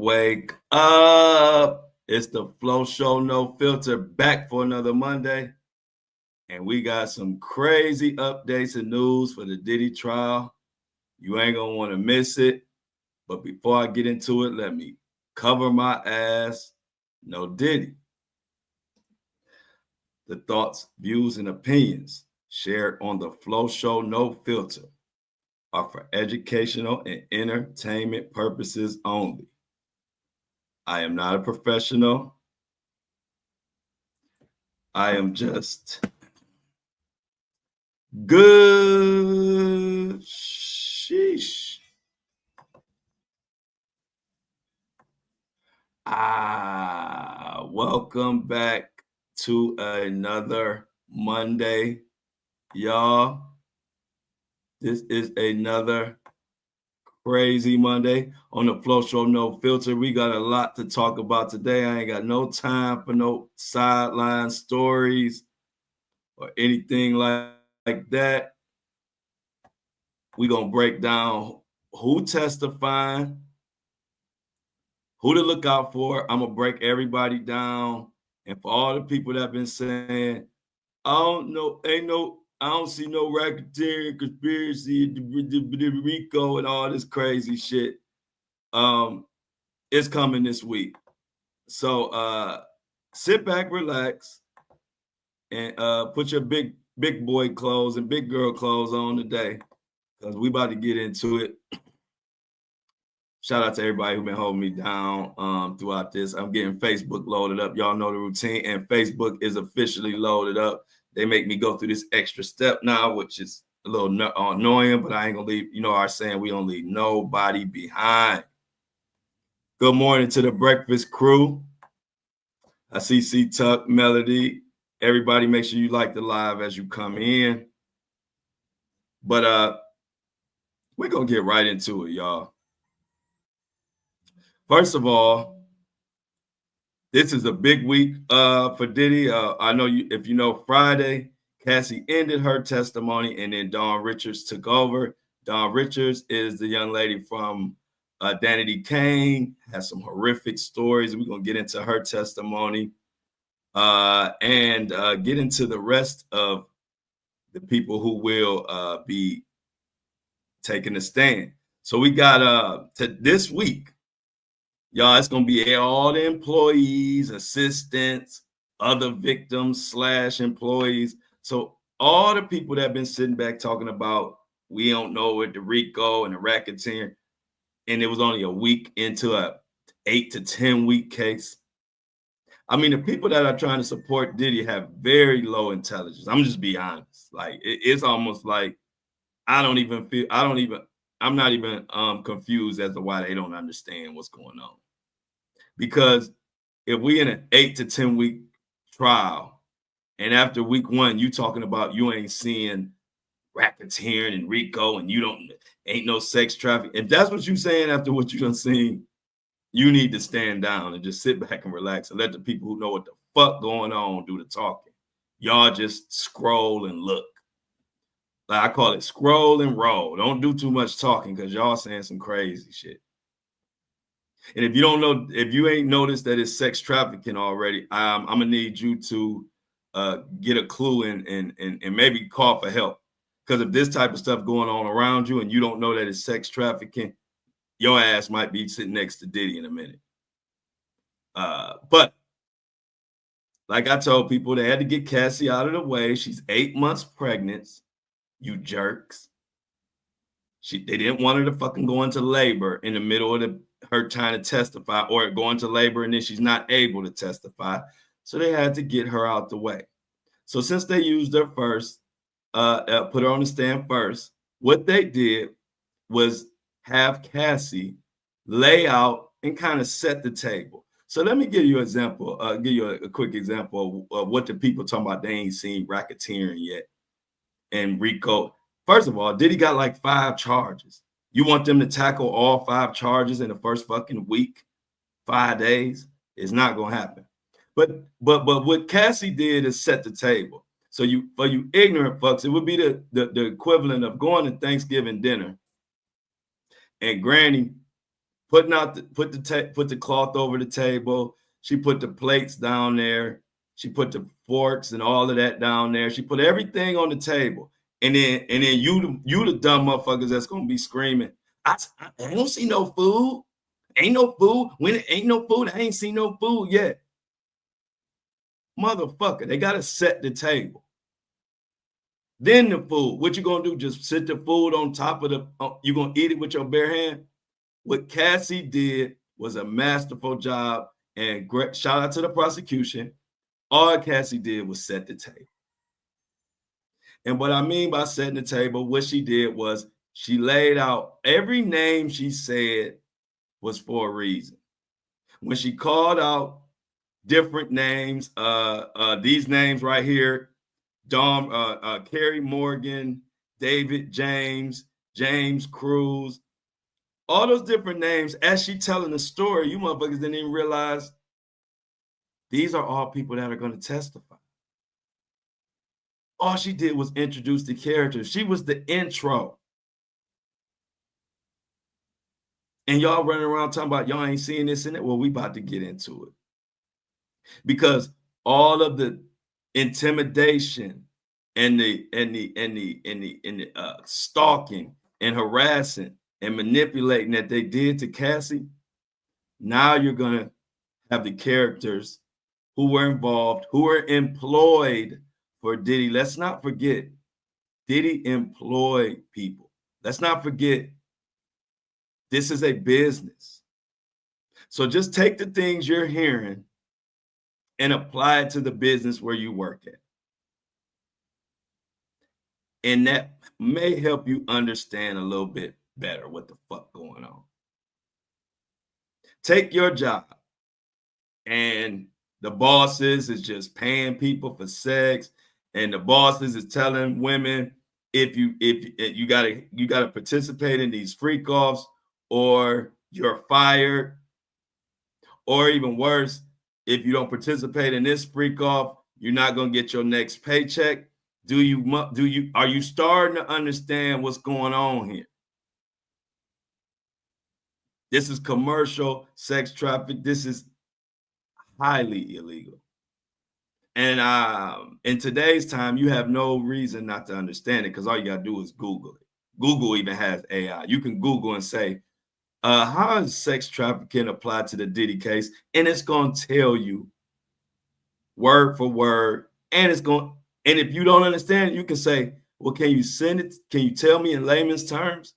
Wake up. It's the Flow Show No Filter back for another Monday. And we got some crazy updates and news for the Diddy trial. You ain't going to want to miss it. But before I get into it, let me cover my ass. No Diddy. The thoughts, views, and opinions shared on the Flow Show No Filter are for educational and entertainment purposes only. I am not a professional. I am just good. Sheesh. Welcome back to another Monday, y'all. This is another crazy Monday on the Flow Show No Filter. We got a lot to talk about today. I ain't got no time for no sideline stories or anything like that. We're going to break down who testifying, who to look out for. I'm going to break everybody down. And for all the people that have been saying, I don't see no racketeering conspiracy, the RICO and all this crazy shit. It's coming this week. So sit back, relax, and put your big boy clothes and big girl clothes on today, because we about to get into it. Shout out to everybody who's been holding me down throughout this. I'm getting Facebook loaded up. Y'all know the routine, and Facebook is officially loaded up. They make me go through this extra step now, which is a little annoying, but I ain't gonna leave, our saying, we don't leave nobody behind. Good morning to the breakfast crew. I see C-Tuck, Melody. Everybody, make sure you like the live as you come in. But we're gonna get right into it, y'all. First of all, this is a big week for Diddy. I know if you know, Friday, Cassie ended her testimony, and then Dawn Richards took over. Dawn Richards is the young lady from Danity Kane, has some horrific stories. We're going to get into her testimony and get into the rest of the people who will be taking a stand. So we got to this week, y'all, it's going to be all the employees, assistants, other victims / employees. So all the people that have been sitting back talking about, we don't know what the RICO and the racketeering, and it was only a week into a 8 to 10 week case. I mean, the people that are trying to support Diddy have very low intelligence. I'm just be honest. Like, it's almost like I'm not even confused as to why they don't understand what's going on. Because if we in an 8 to 10 week trial, and after week 1, you talking about you ain't seeing racketeering and RICO, and ain't no sex trafficking. If that's what you're saying after what you done seen, you need to stand down and just sit back and relax and let the people who know what the fuck going on do the talking. Y'all just scroll and look. Like I call it scroll and roll. Don't do too much talking, because y'all saying some crazy shit. And if you ain't noticed that it's sex trafficking already, I'm gonna need you to get a clue and maybe call for help. Because if this type of stuff going on around you and you don't know that it's sex trafficking, your ass might be sitting next to Diddy in a minute. But like I told people, they had to get Cassie out of the way. She's 8 months pregnant. You jerks. They didn't want her to fucking go into labor in the middle of her trying to testify, or go into labor and then she's not able to testify. So they had to get her out the way. So since they used her first, put her on the stand first, what they did was have Cassie lay out and kind of set the table. So let me give you an example, give you a quick example of what the people talking about. They ain't seen racketeering yet and RICO. First of all, Diddy got like 5 charges. You want them to tackle all 5 charges in the first fucking week, 5 days? It's not gonna happen. But what Cassie did is set the table. So for you ignorant fucks, it would be the equivalent of going to Thanksgiving dinner and Granny put the cloth over the table. She put the plates down there. She put the forks and all of that down there. She put everything on the table. And then you the dumb motherfuckers that's gonna be screaming, I don't see no food. Ain't no food. When it ain't no food, I ain't seen no food yet. Motherfucker, they gotta set the table. Then the food. What you gonna do? Just sit the food on top of the, you gonna eat it with your bare hand? What Cassie did was a masterful job, and great shout out to the prosecution. All Cassie did was set the table. And what I mean by setting the table, what she did was she laid out every name she said was for a reason. When she called out different names, these names right here, Carrie Morgan, David James, James Cruz, all those different names, as she telling the story, you motherfuckers didn't even realize these are all people that are going to testify. All she did was introduce the characters. She was the intro. And y'all running around talking about y'all ain't seeing this in it. Well, we about to get into it. Because all of the intimidation and the stalking and harassing and manipulating that they did to Cassie, now you're gonna have the characters who were involved, who were employed for Diddy. Let's not forget, Diddy employed people. Let's not forget, this is a business. So just take the things you're hearing and apply it to the business where you work at. And that may help you understand a little bit better what the fuck going on. Take your job and the bosses is just paying people for sex, and the bosses is telling women if you gotta participate in these freak offs or you're fired, or even worse, if you don't participate in this freak off, you're not gonna get your next paycheck. Are you starting to understand what's going on here? This is commercial sex traffic. This is highly illegal. And in today's time, you have no reason not to understand it, because all you gotta do is Google it. Google even has AI. You can Google and say, how is sex trafficking applied to the Diddy case? And it's gonna tell you word for word. And if you don't understand it, you can say, well, can you send it? Can you tell me in layman's terms?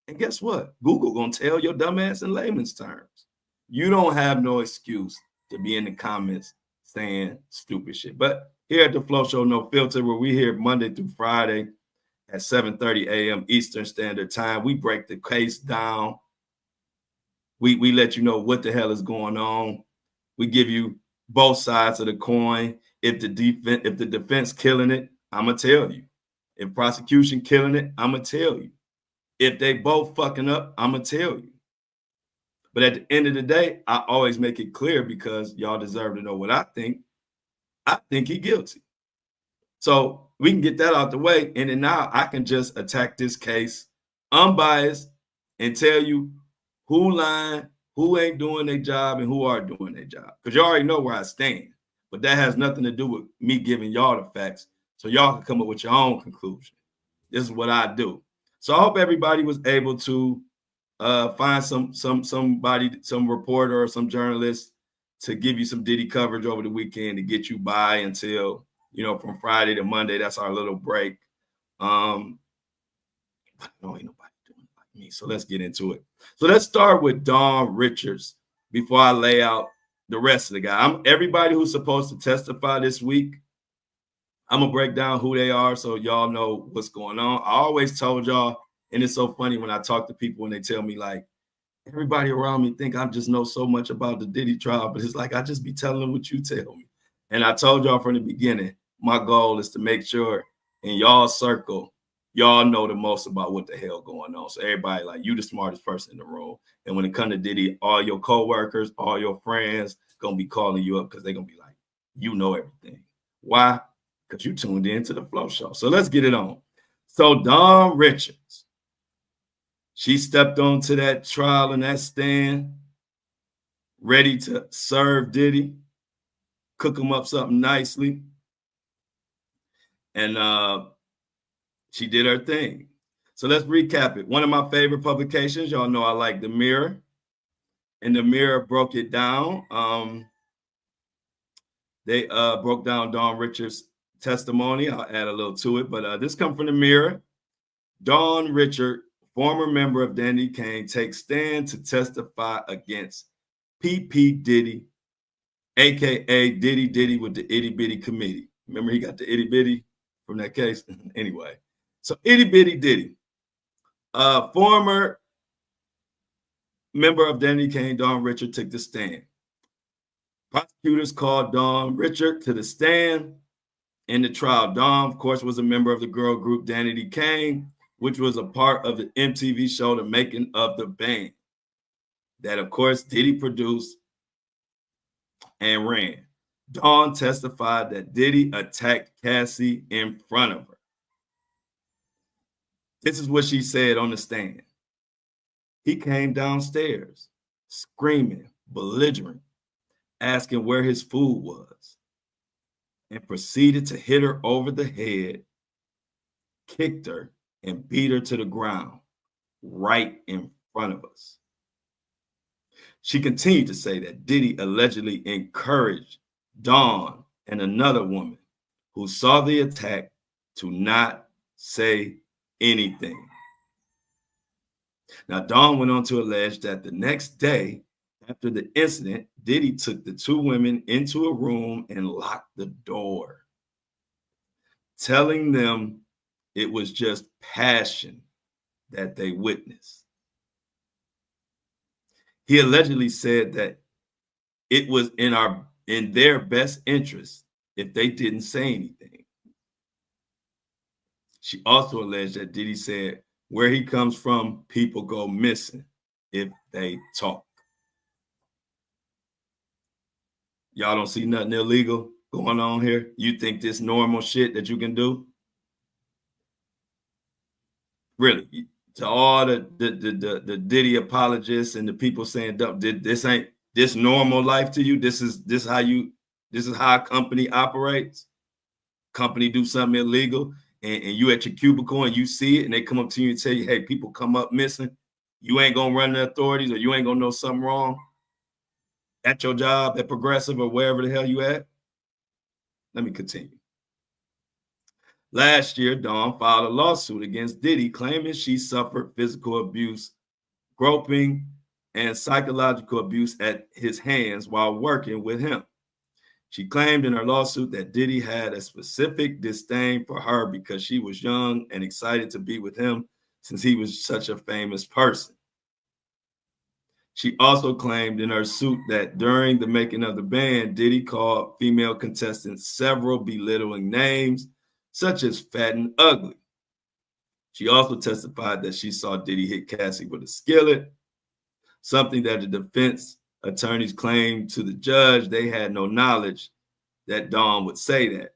And guess what? Google gonna tell your dumbass in layman's terms. You don't have no excuse to be in the comments saying stupid shit. But here at the Flow Show No Filter, where we here Monday through Friday at 7:30 a.m. Eastern Standard Time, we break the case down. We let you know what the hell is going on. We give you both sides of the coin. If the defense killing it, I'm gonna tell you. If prosecution killing it, I'm gonna tell you. If they both fucking up, I'm gonna tell you. But at the end of the day, I always make it clear, because y'all deserve to know what I think. I think he's guilty. So we can get that out the way, and then now I can just attack this case unbiased and tell you who lying, who ain't doing their job, and who are doing their job. Because you already know where I stand. But that has nothing to do with me giving y'all the facts, so y'all can come up with your own conclusion. This is what I do. So I hope everybody was able to find some reporter or some journalist to give you some Diddy coverage over the weekend to get you by until, from Friday to Monday. That's our little break. But no, ain't nobody doing it like me. So let's get into it. So let's start with Dawn Richards before I lay out the rest of the guy. Everybody who's supposed to testify this week, I'm gonna break down who they are so y'all know what's going on. I always told y'all, and it's so funny when I talk to people and they tell me, like, everybody around me think I just know so much about the Diddy trial, but it's like I just be telling them what you tell me. And I told y'all from the beginning, my goal is to make sure in y'all circle, y'all know the most about what the hell going on. So everybody, like, you the smartest person in the room. And when it comes to Diddy, all your coworkers, all your friends gonna be calling you up because they're gonna be like, you know everything. Why? Because you tuned in to the Flow Show. So let's get it on. So Dawn Richards, She stepped onto that trial and that stand, ready to serve Diddy, cook him up something nicely. And she did her thing. So let's recap it. One of my favorite publications, y'all know I like The Mirror. And The Mirror broke it down. They broke down Dawn Richards' testimony. I'll add a little to it, but this comes from The Mirror. Dawn Richard, former member of Danny Kane, takes stand to testify against P. Diddy, aka Diddy with the itty bitty committee. Remember, he got the itty bitty from that case. Anyway, so itty bitty Diddy, former member of Danny Kane, Dawn Richard, took the stand. Prosecutors called Dawn Richard to the stand in the trial. Dawn, of course, was a member of the girl group Danny Kane, which was a part of the MTV show The Making of the Band, that, of course, Diddy produced and ran. Dawn testified that Diddy attacked Cassie in front of her. This is what she said on the stand. He came downstairs, screaming, belligerent, asking where his food was, and proceeded to hit her over the head, kicked her, and beat her to the ground right in front of us. She continued to say that Diddy allegedly encouraged Dawn and another woman who saw the attack to not say anything. Now, Dawn went on to allege that the next day after the incident, Diddy took the two women into a room and locked the door, telling them it was just passion that they witnessed. He allegedly said that it was in their best interest if they didn't say anything. She also alleged that Diddy said, where he comes from, people go missing if they talk. Y'all don't see nothing illegal going on here? You think this normal shit that you can do? Really? To all the Diddy apologists and the people saying this ain't this normal life to you? This is how a company operates. Company do something illegal, and you at your cubicle and you see it, and they come up to you and tell you, hey, people come up missing. You ain't gonna run the authorities, or you ain't gonna know something wrong at your job, at Progressive, or wherever the hell you at. Let me continue. Last year, Dawn filed a lawsuit against Diddy, claiming she suffered physical abuse, groping, and psychological abuse at his hands while working with him. She claimed in her lawsuit that Diddy had a specific disdain for her because she was young and excited to be with him since he was such a famous person. She also claimed in her suit that during the making of the band, Diddy called female contestants several belittling names, such as fat and ugly. She also testified that she saw Diddy hit Cassie with a skillet, something that the defense attorneys claimed to the judge they had no knowledge that Dawn would say that,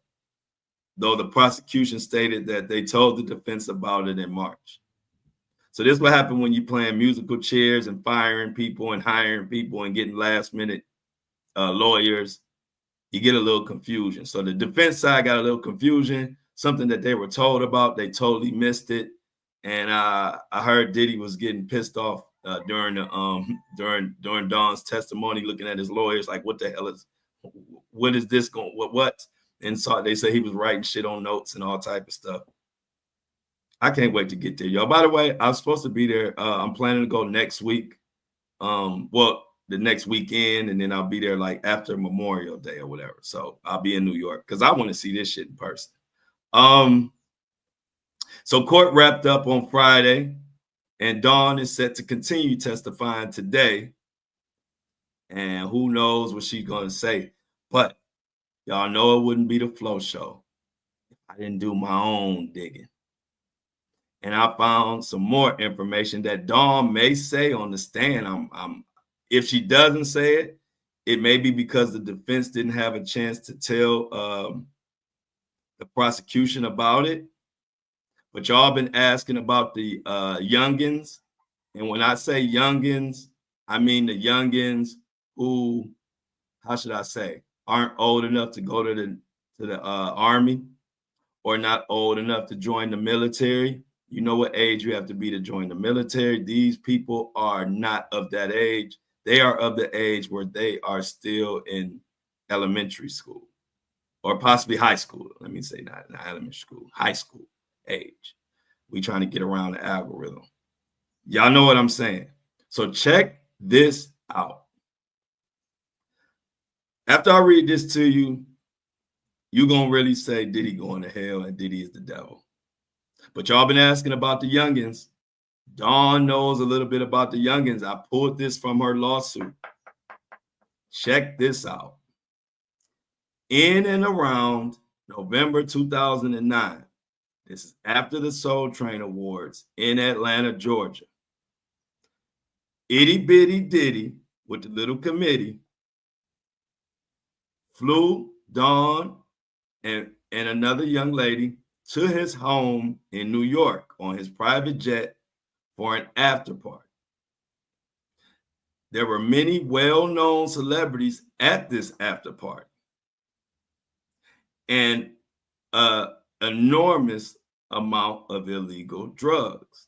though the prosecution stated that they told the defense about it in March. So this is what happened when you playing musical chairs and firing people and hiring people and getting last minute lawyers. You get a little confusion. So the defense side got a little confusion, something that they were told about. They totally missed it. And I heard Diddy was getting pissed off during Dawn's testimony, looking at his lawyers like, what is this going, what? And so they say he was writing shit on notes and all type of stuff. I can't wait to get there, y'all. By the way, I was supposed to be there. I'm planning to go next week. Well, the next weekend, and then I'll be there like after Memorial Day or whatever. So I'll be in New York because I want to see this shit in person. So court wrapped up on Friday, and Dawn is set to continue testifying today. And who knows what she's going to say. But y'all know it wouldn't be the Flow Show if I didn't do my own digging. And I found some more information that Dawn may say on the stand. If she doesn't say it, it may be because the defense didn't have a chance to tell the prosecution about it. But y'all been asking about the youngins And when I say youngins, I mean the youngins who, how should I say, aren't old enough to go to the army or not old enough to join the military. You know what age you have to be to join the military. These people are not of that age. They are of the age where they are still in elementary school or possibly high school. Let me say not elementary school, high school age. We trying to get around the algorithm. Y'all know what I'm saying. So check this out. After I read this to you, you're going to really say Diddy going to hell and Diddy is the devil. But y'all been asking about the youngins. Dawn knows a little bit about the youngins. I pulled this from her lawsuit. Check this out. In and around November 2009, this is after the Soul Train Awards in Atlanta, Georgia. Itty Bitty Diddy with the little committee flew Dawn and another young lady to his home in New York on his private jet for an after party. There were many well-known celebrities at this after party and an enormous amount of illegal drugs.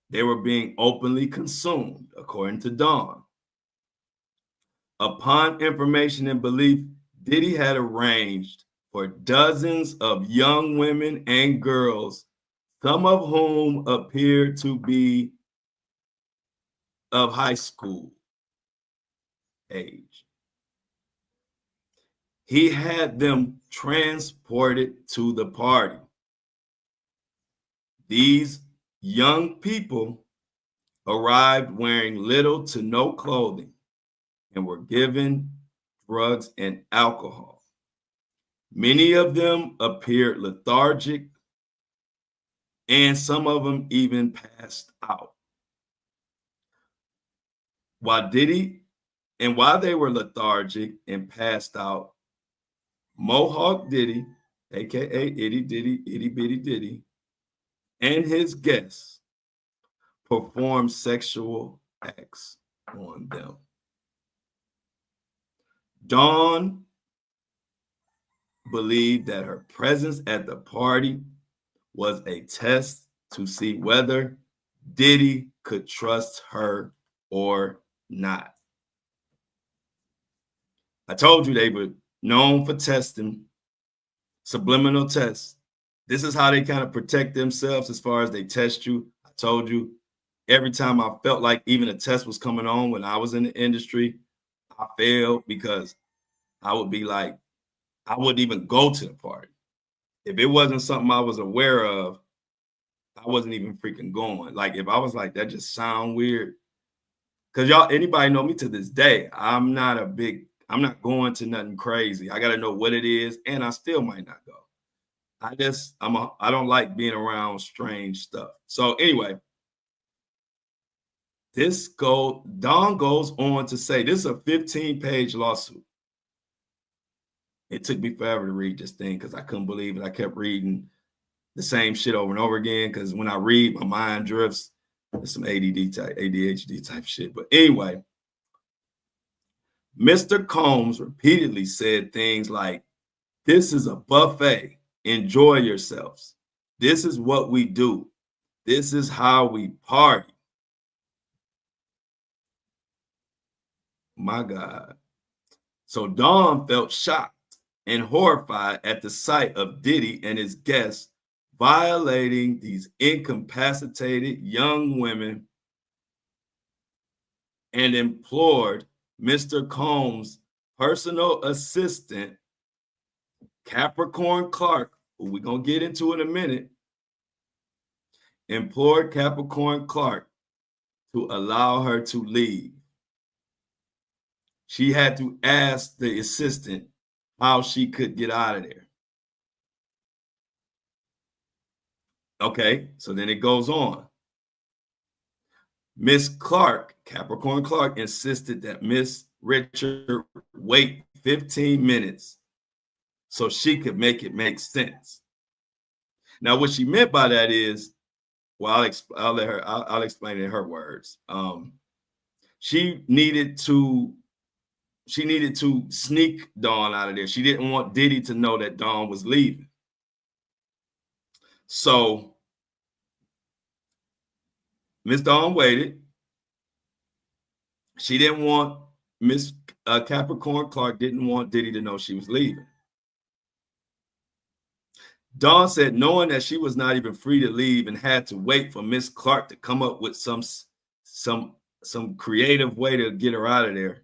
They were being openly consumed, according to Dawn. Upon information and belief, Diddy had arranged for dozens of young women and girls, some of whom appeared to be of high school age. He had them transported to the party. These young people arrived wearing little to no clothing and were given drugs and alcohol. Many of them appeared lethargic, and some of them even passed out. While they were lethargic and passed out, Mohawk Diddy, aka Itty Bitty Diddy, and his guests performed sexual acts on them. Dawn believed that her presence at the party was a test to see whether Diddy could trust her or not. I told you they were known for testing, subliminal tests. This is how they kind of protect themselves as far as they test you. I told you every time I felt like even a test was coming on when I was in the industry, I failed because I would be like, I wouldn't even go to the party. If it wasn't something I was aware of, I wasn't even freaking going. Like if I was like, that just sound weird. Cause y'all, anybody know me to this day, I'm not going to nothing crazy. I got to know what it is. And I still might not go. I don't like being around strange stuff. So anyway, Dawn goes on to say, this is a 15-page lawsuit. It took me forever to read this thing because I couldn't believe it. I kept reading the same shit over and over again because when I read, my mind drifts. There's some ADHD type shit. But anyway, Mr. Combs repeatedly said things like, this is a buffet. Enjoy yourselves. This is what we do. This is how we party. My God. So Dawn felt shocked and horrified at the sight of Diddy and his guests violating these incapacitated young women and implored Mr. Combs' personal assistant, Capricorn Clark, who we're going to get into in a minute, implored Capricorn Clark to allow her to leave. She had to ask the assistant how she could get out of there. Okay, so then it goes on. Miss Clark, Capricorn Clark, insisted that Miss Richard wait 15 minutes so she could make it make sense. Now, what she meant by that is Well, I'll let her. I'll explain it in her words. She needed to sneak Dawn out of there. She didn't want Diddy to know that Dawn was leaving. So Miss Dawn waited. She didn't want Miss Capricorn Clark didn't want Diddy to know she was leaving. Dawn said, knowing that she was not even free to leave and had to wait for Miss Clark to come up with some creative way to get her out of there,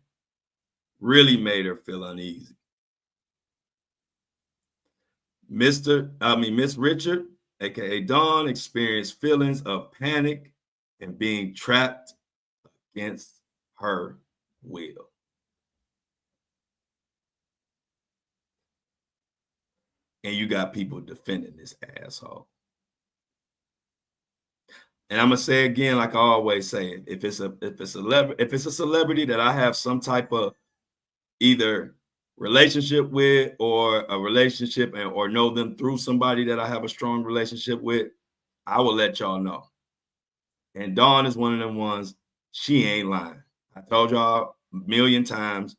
really made her feel uneasy. Miss Richard, aka Dawn, experienced feelings of panic and being trapped against her will. And you got people defending this asshole. And I'm gonna say again, like I always say, if it's a celebrity that I have some type of either relationship with or a relationship or know them through somebody that I have a strong relationship with, I will let y'all know. And Dawn is one of them ones. She ain't lying. I told y'all a million times.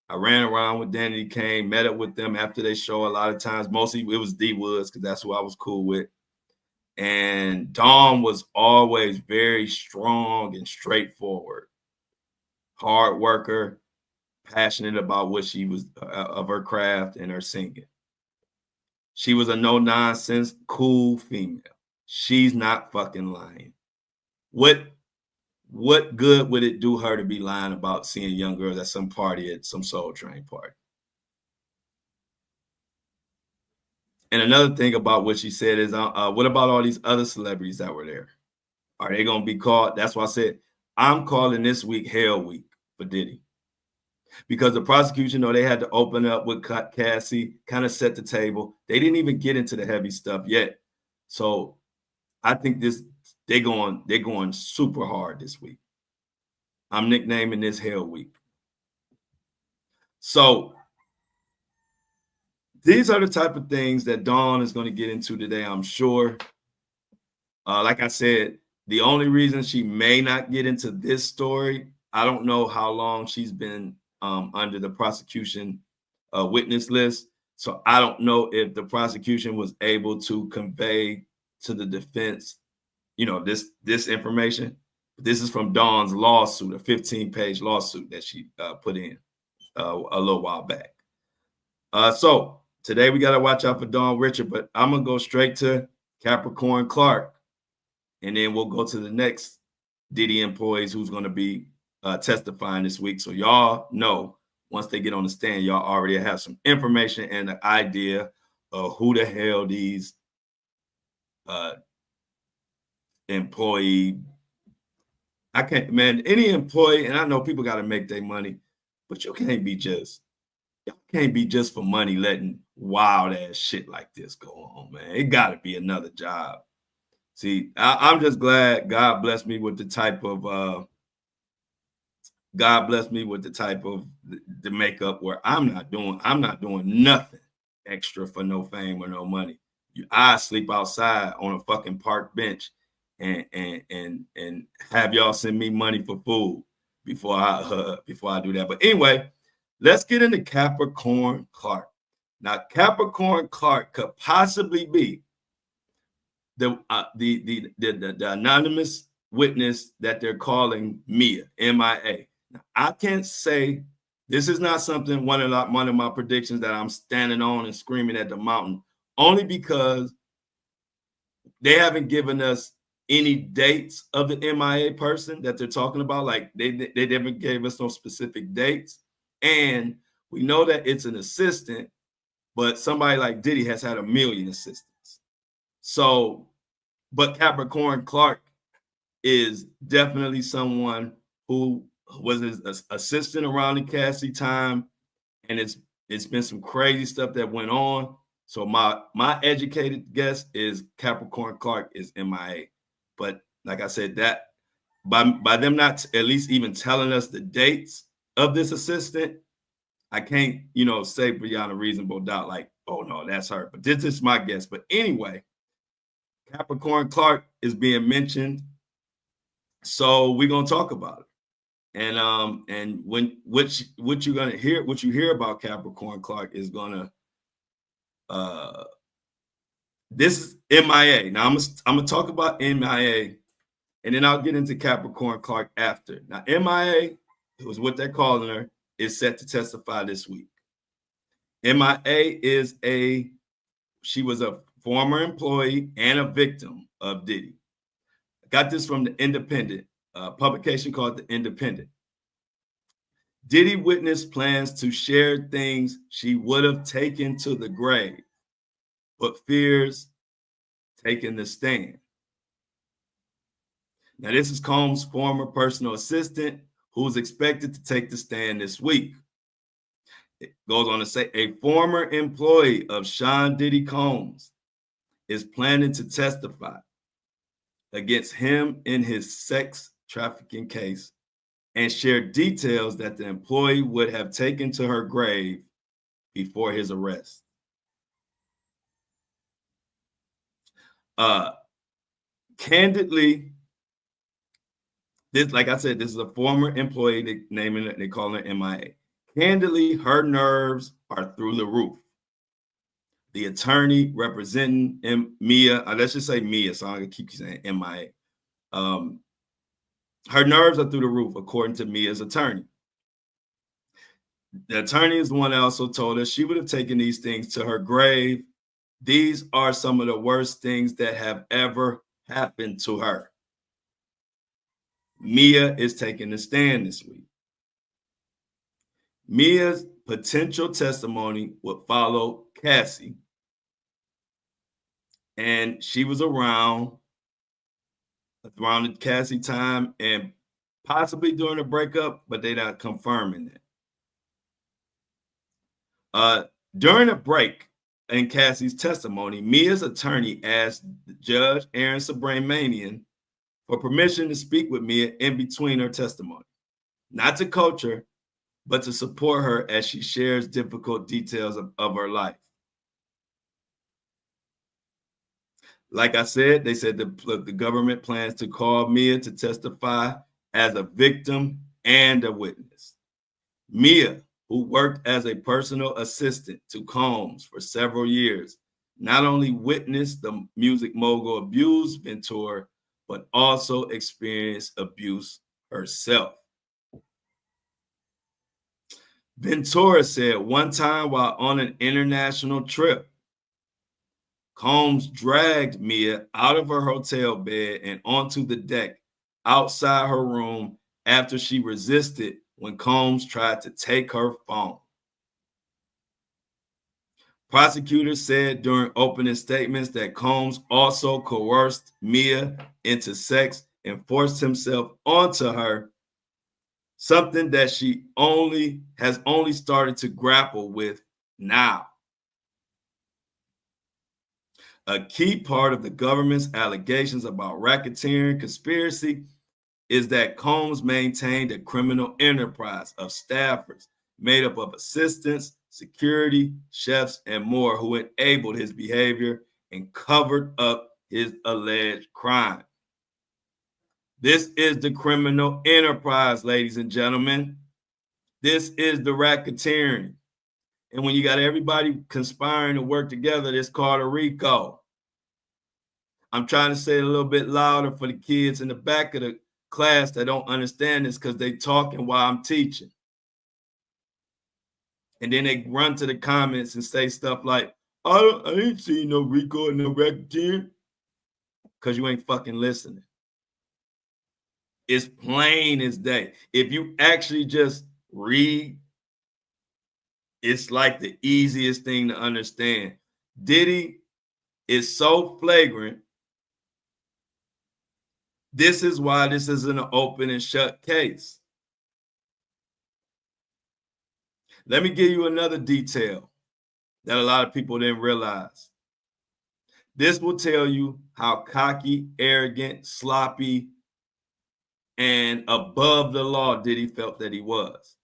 I ran around with Danny Kane, met up with them after they show a lot of times. Mostly it was D Woods because that's who I was cool with. And Dawn was always very strong and straightforward, hard worker, passionate about what she was of her craft and her singing. She was a no nonsense, cool female. She's not fucking lying. What good would it do her to be lying about seeing young girls at some party, at some Soul Train party? And another thing about what she said is, what about all these other celebrities that were there? Are they going to be called? That's why I said, I'm calling this week Hell Week for Diddy. Because the prosecution, they had to open up with Cassie, kind of set the table. They didn't even get into the heavy stuff yet. So I think they're going super hard this week. I'm nicknaming this Hell Week. So these are the type of things that Dawn is going to get into today, I'm sure. Like I said, the only reason she may not get into this story, I don't know how long she's been under the prosecution witness list. So I don't know if the prosecution was able to convey to the defense, this information. This is from Dawn's lawsuit, a 15-page lawsuit that she put in a little while back. So today we got to watch out for Dawn Richard, but I'm going to go straight to Capricorn Clark. And then we'll go to the next Diddy employees who's going to be testifying this week. So y'all know, once they get on the stand, y'all already have some information and an idea of who the hell these employee. I can't, man, any employee, and I know people got to make their money, but y'all can't be just for money letting wild ass shit like this go on, man. It got to be another job. See, I'm just glad God blessed me with the type of the makeup where I'm not doing nothing extra for no fame or no money. I sleep outside on a fucking park bench and have y'all send me money for food before I do that. But anyway, let's get into Capricorn Clark. Now, Capricorn Clark could possibly be the anonymous witness that they're calling Mia, MIA. Now, I can't say this is not something one of my predictions that I'm standing on and screaming at the mountain, only because they haven't given us any dates of the MIA person that they're talking about. Like they never gave us no specific dates, and we know that it's an assistant, but somebody like Diddy has had 1 million assistants. So, but Capricorn Clark is definitely someone who was his assistant around the Cassie time, and it's been some crazy stuff that went on. So my educated guess is Capricorn Clark is MIA. But like I said, that by them not at least even telling us the dates of this assistant, I can't, say beyond a reasonable doubt, like, oh no, that's her. But this is my guess. But anyway, Capricorn Clark is being mentioned, so we're gonna talk about it. And when what you're gonna hear, what you hear about Capricorn Clark is gonna this is MIA. Now I'm gonna talk about MIA, and then I'll get into Capricorn Clark after. Now MIA, it was what they're calling her, is set to testify this week. MIA she was a former employee and a victim of Diddy. I got this from the Independent, publication called The Independent. Diddy witnessed plans to share things she would have taken to the grave, but fears taking the stand. Now, this is Combs' former personal assistant who's expected to take the stand this week. It goes on to say a former employee of Sean Diddy Combs is planning to testify against him in his sex trafficking case and share details that the employee would have taken to her grave before his arrest. Candidly, this, like I said, this is a former employee. They call her MIA. Candidly, her nerves are through the roof. The attorney representing Mia, let's just say Mia, so I'm gonna keep saying MIA. Her nerves are through the roof, according to Mia's attorney. The attorney is the one that also told us she would have taken these things to her grave. These are some of the worst things that have ever happened to her. Mia is taking the stand this week. Mia's potential testimony would follow Cassie, and she was around the Cassie time and possibly during the breakup, but they're not confirming that. During a break in Cassie's testimony, Mia's attorney asked Judge Aaron Subramanian for permission to speak with Mia in between her testimony, not to coach her, but to support her as she shares difficult details of her life. Like I said, they said the government plans to call Mia to testify as a victim and a witness. Mia, who worked as a personal assistant to Combs for several years, not only witnessed the music mogul abuse Ventura, but also experienced abuse herself. Ventura said one time while on an international trip, Combs dragged Mia out of her hotel bed and onto the deck outside her room after she resisted when Combs tried to take her phone. Prosecutors said during opening statements that Combs also coerced Mia into sex and forced himself onto her, something that she has only started to grapple with now. A key part of the government's allegations about racketeering conspiracy is that Combs maintained a criminal enterprise of staffers made up of assistants, security, chefs, and more who enabled his behavior and covered up his alleged crime. This is the criminal enterprise, ladies and gentlemen. This is the racketeering. And when you got everybody conspiring to work together, it's called a RICO. I'm trying to say it a little bit louder for the kids in the back of the class that don't understand this because they talking while I'm teaching. And then they run to the comments and say stuff like, I ain't seen no RICO and no racketeering, because you ain't fucking listening. It's plain as day. If you actually just read, it's like the easiest thing to understand. Diddy is so flagrant. This is why this isn't an open and shut case. Let me give you another detail that a lot of people didn't realize. This will tell you how cocky, arrogant, sloppy, and above the law Diddy felt that he was.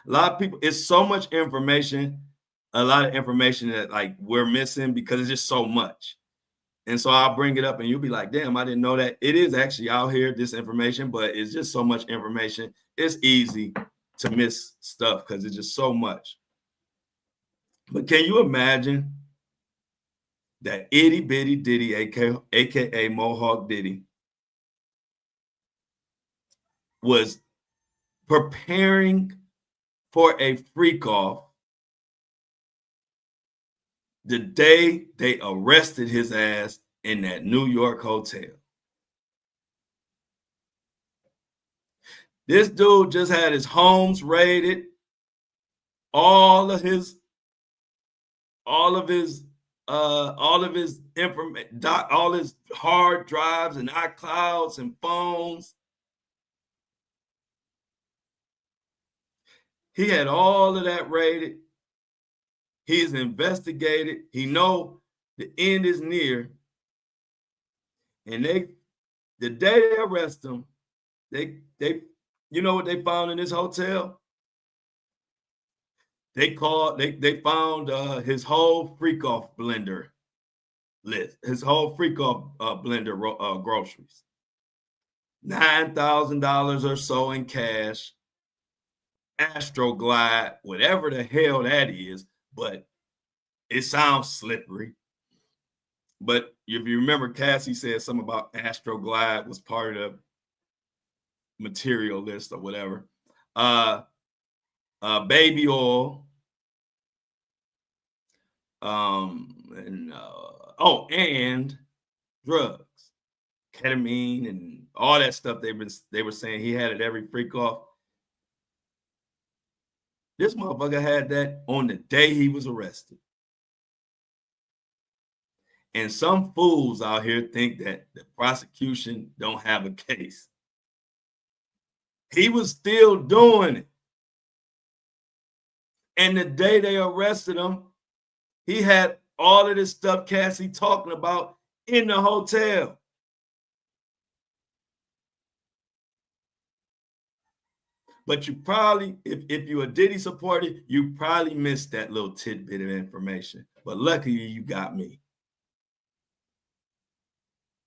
A lot of people, it's so much information, a lot of information that like we're missing because it's just so much. And so I'll bring it up and you'll be like, damn, I didn't know that. It is actually out here, this information, but it's just so much information. It's easy to miss stuff because it's just so much. But can you imagine that itty bitty Diddy, aka Mohawk Diddy, was preparing for a freak off the day they arrested his ass in that New York hotel? This dude just had his homes raided, all of his information, all his hard drives and iClouds and phones. He had all of that raided. He is investigated. He know the end is near. And the day they arrest him, they you know what they found in this hotel? They found his whole freak off blender list, his whole freak off blender groceries. $9,000 or so in cash, Astroglide, whatever the hell that is, but it sounds slippery. But if you remember, Cassie said something about Astroglide was part of the material list or whatever. Baby oil. And drugs, ketamine, and all that stuff they were saying he had at every freak off. This motherfucker had that on the day he was arrested. And some fools out here think that the prosecution don't have a case. He was still doing it. And the day they arrested him, he had all of this stuff Cassie talking about in the hotel. But you probably, if you're a Diddy supporter, you probably missed that little tidbit of information. But luckily you got me.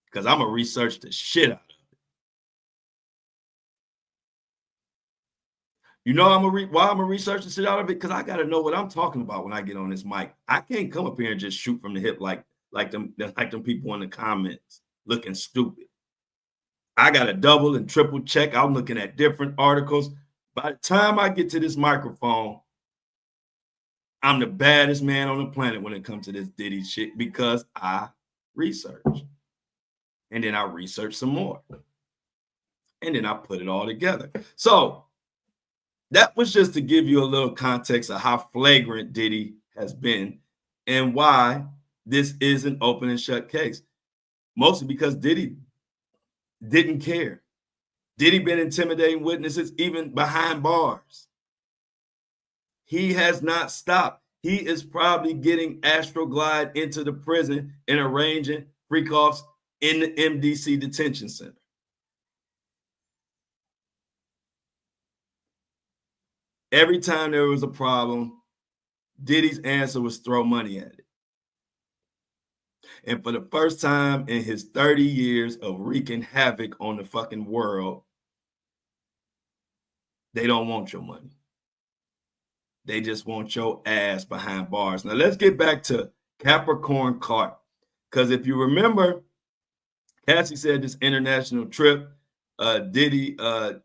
Because I'm going to research the shit out of it. You know why I'm going to research the shit out of it? Because I got to know what I'm talking about when I get on this mic. I can't come up here and just shoot from the hip like them people in the comments looking stupid. I got to double and triple check. I'm looking at different articles. By the time I get to this microphone, I'm the baddest man on the planet when it comes to this Diddy shit because I research. And then I research some more. And then I put it all together. So that was just to give you a little context of how flagrant Diddy has been and why this is an open and shut case. Mostly because Diddy didn't care. Diddy been intimidating witnesses even behind bars. He has not stopped. He is probably getting Astroglide into the prison and arranging freak offs in the MDC detention center. Every time there was a problem, Diddy's answer was throw money at it. And for the first time in his 30 years of wreaking havoc on the fucking world, they don't want your money. They just want your ass behind bars. Now let's get back to Capricorn Clark. Because if you remember, Cassie said this international trip, Diddy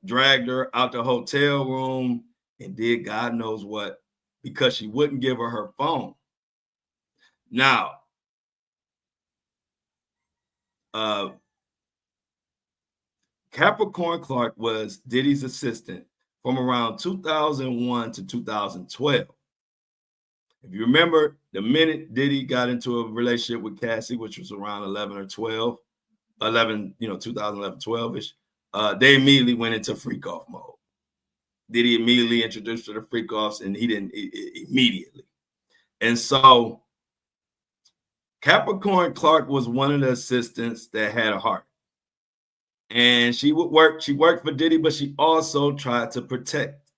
dragged her out the hotel room and did God knows what because she wouldn't give her phone. Now, Capricorn Clark was Diddy's assistant from around 2001 to 2012. If you remember, the minute Diddy got into a relationship with Cassie, which was around 11 or 12, 2011, 12-ish, they immediately went into freak off mode. Diddy immediately introduced her to freak offs and he didn't immediately. And so Capricorn Clark was one of the assistants that had a heart. And she worked for Diddy, but she also tried to protect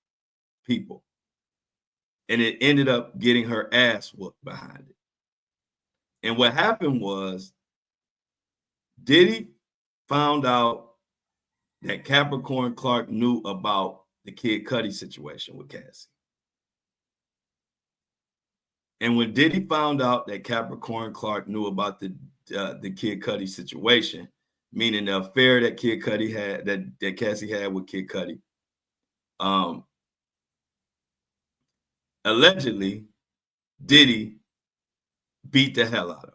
people. And it ended up getting her ass whooped behind it. And what happened was Diddy found out that Capricorn Clark knew about the Kid Cudi situation with Cassie. And when Diddy found out that Capricorn Clark knew about the Kid Cudi situation, meaning the affair that Kid Cudi had, that Cassie had with Kid Cudi, allegedly, Diddy beat the hell out of her,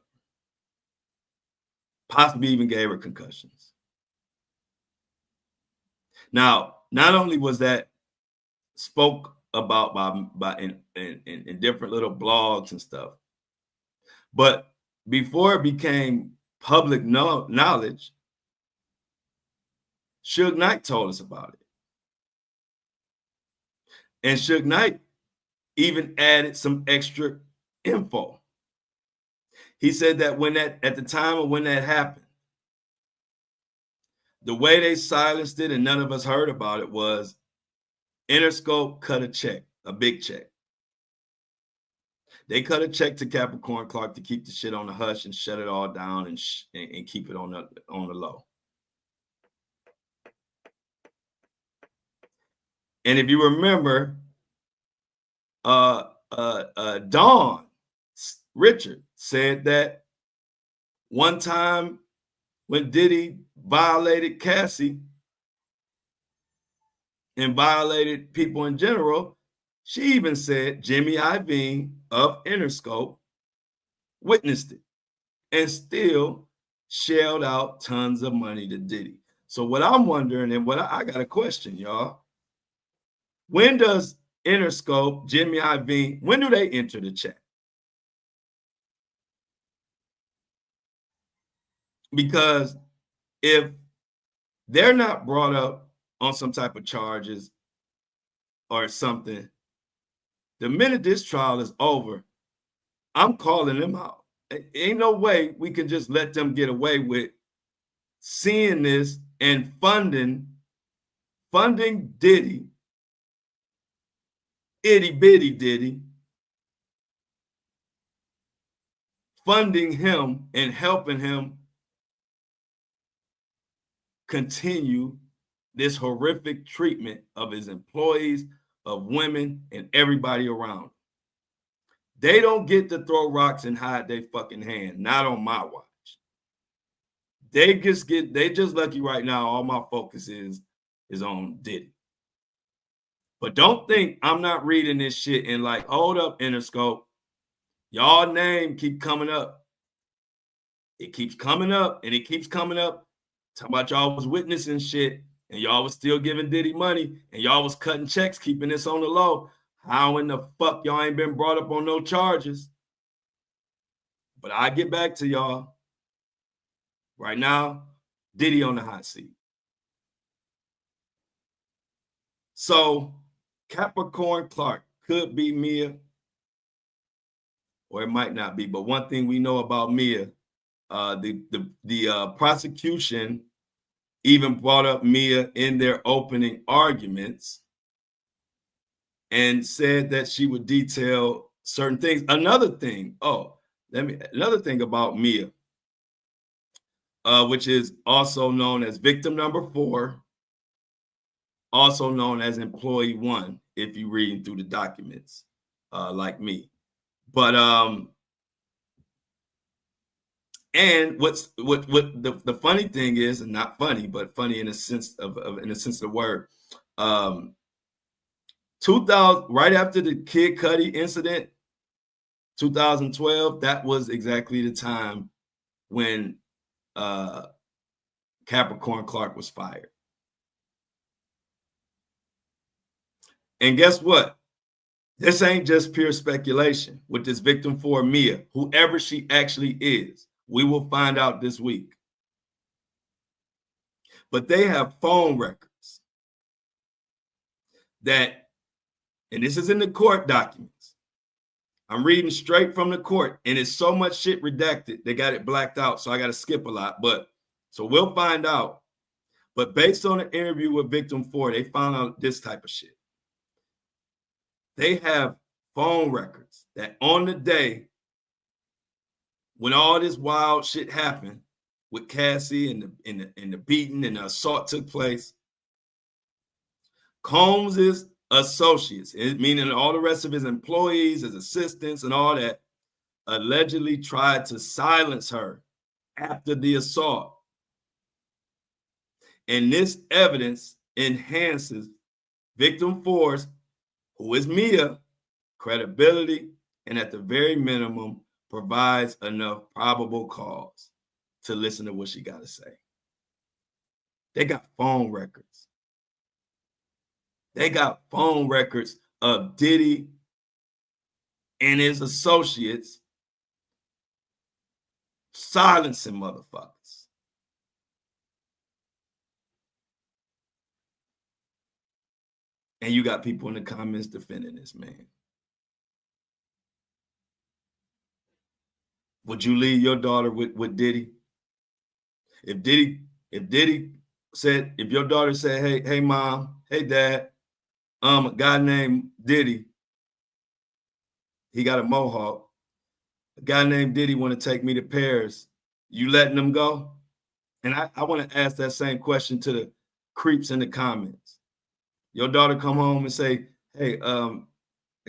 possibly even gave her concussions. Now, not only was that spoke about by in different little blogs and stuff, but before it became public knowledge, Suge Knight told us about it. And Suge Knight even added some extra info. He said that at the time of when that happened, the way they silenced it and none of us heard about it was Interscope cut a check, a big check. They cut a check to Capricorn Clark to keep the shit on the hush and shut it all down and keep it on the low. And if you remember, Dawn Richard said that one time when Diddy violated Cassie and violated people in general, she even said Jimmy Iovine of Interscope witnessed it and still shelled out tons of money to Diddy. So what I'm wondering, and what I got a question, y'all. When does Interscope, Jimmy Iovine, when do they enter the chat? Because if they're not brought up on some type of charges or something, the minute this trial is over, I'm calling them out. Ain't no way we can just let them get away with seeing this and funding Diddy, itty bitty Diddy, funding him and helping him continue this horrific treatment of his employees, of women, and everybody around. They don't get to throw rocks and hide their fucking hand. Not on my watch. They just lucky right now. All my focus is on Diddy. But don't think I'm not reading this shit and like, hold up, Interscope. Y'all name keep coming up. It keeps coming up and it keeps coming up. Talking about y'all was witnessing shit and y'all was still giving Diddy money and y'all was cutting checks, keeping this on the low. How in the fuck y'all ain't been brought up on no charges? But I get back to y'all. Right now, Diddy on the hot seat. So Capricorn Clark could be Mia, or it might not be. But one thing we know about Mia, the prosecution even brought up Mia in their opening arguments and said that she would detail certain things. Another thing about Mia, which is also known as victim number 4, also known as employee 1, if you're reading through the documents, like me. But and what the funny thing is, and not funny, but funny in the sense of the word, 2000, right after the Kid Cudi incident, 2012, that was exactly the time when Capricorn Clark was fired. And guess what? This ain't just pure speculation with this victim 4, Mia, whoever she actually is. We will find out this week. But they have phone records that, and this is in the court documents. I'm reading straight from the court, and it's so much shit redacted. They got it blacked out, so I got to skip a lot. But so we'll find out. But based on an interview with victim 4, they found out this type of shit. They have phone records that on the day when all this wild shit happened with Cassie and the beating and the assault took place, Combs's associates, meaning all the rest of his employees, his assistants, and all that, allegedly tried to silence her after the assault. And this evidence enhances victim four's, who is Mia, credibility, and at the very minimum, provides enough probable cause to listen to what she got to say. They got phone records. They got phone records of Diddy and his associates silencing motherfuckers. And you got people in the comments defending this man. Would you leave your daughter with Diddy? If Diddy said, if your daughter said, hey mom, hey dad, a guy named Diddy, he got a mohawk. A guy named Diddy want to take me to Paris. You letting them go? And I want to ask that same question to the creeps in the comments. Your daughter come home and say, hey, I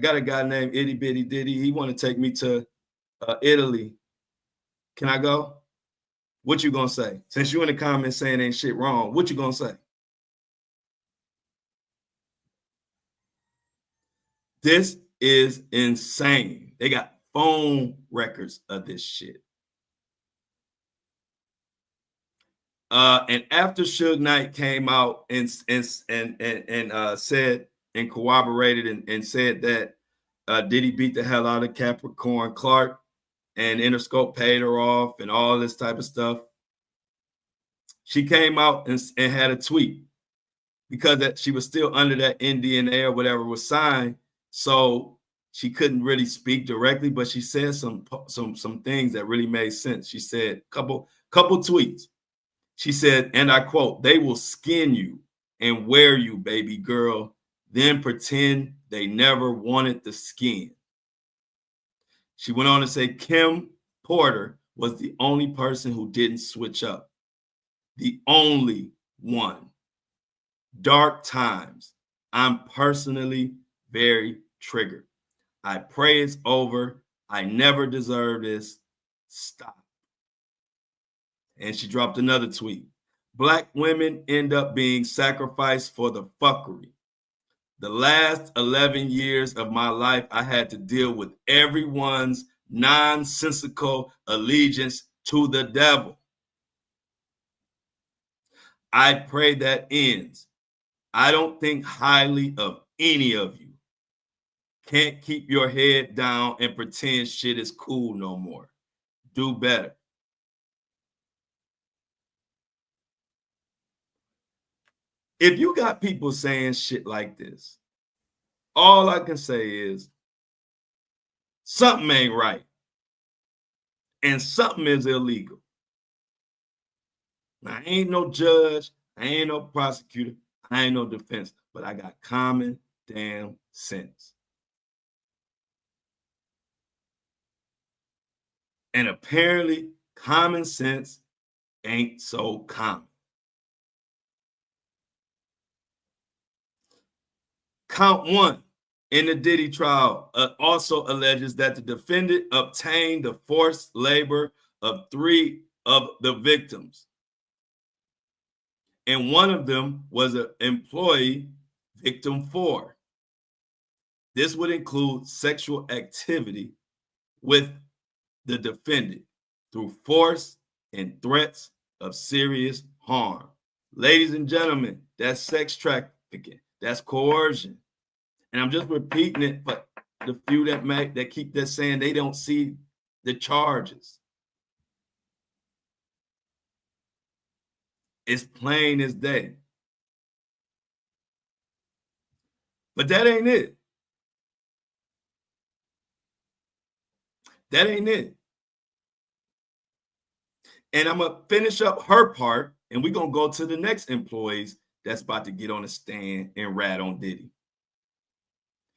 got a guy named Itty Bitty Diddy. He want to take me to Italy. Can I go? What you gonna say? Since you in the comments saying ain't shit wrong, what you gonna say? This is insane. They got phone records of this shit. And after Suge Knight came out and said and corroborated and said that Diddy beat the hell out of Capricorn Clark and Interscope paid her off and all this type of stuff, she came out and had a tweet because that she was still under that NDA or whatever was signed, so she couldn't really speak directly, but she said some things that really made sense. She said couple tweets. She said, and I quote, "They will skin you and wear you, baby girl, then pretend they never wanted the skin." She went on to say Kim Porter was the only person who didn't switch up. The only one. Dark times. I'm personally very triggered. I pray it's over. I never deserve this. Stop. And she dropped another tweet. Black women end up being sacrificed for the fuckery. The last 11 years of my life, I had to deal with everyone's nonsensical allegiance to the devil. I pray that ends. I don't think highly of any of you. Can't keep your head down and pretend shit is cool no more. Do better. If you got people saying shit like this, all I can say is something ain't right and something is illegal. Now, I ain't no judge, I ain't no prosecutor, I ain't no defense, but I got common damn sense. And apparently, common sense ain't so common. Count one in the Diddy trial also alleges that the defendant obtained the forced labor of 3 of the victims. And one of them was an employee, victim 4. This would include sexual activity with the defendant through force and threats of serious harm. Ladies and gentlemen, that's sex trafficking. That's coercion. And I'm just repeating it for the few that keep that saying they don't see the charges. It's plain as day. But that ain't it. That ain't it. And I'm going to finish up her part, and we're going to go to the next employees that's about to get on the stand and rat on Diddy.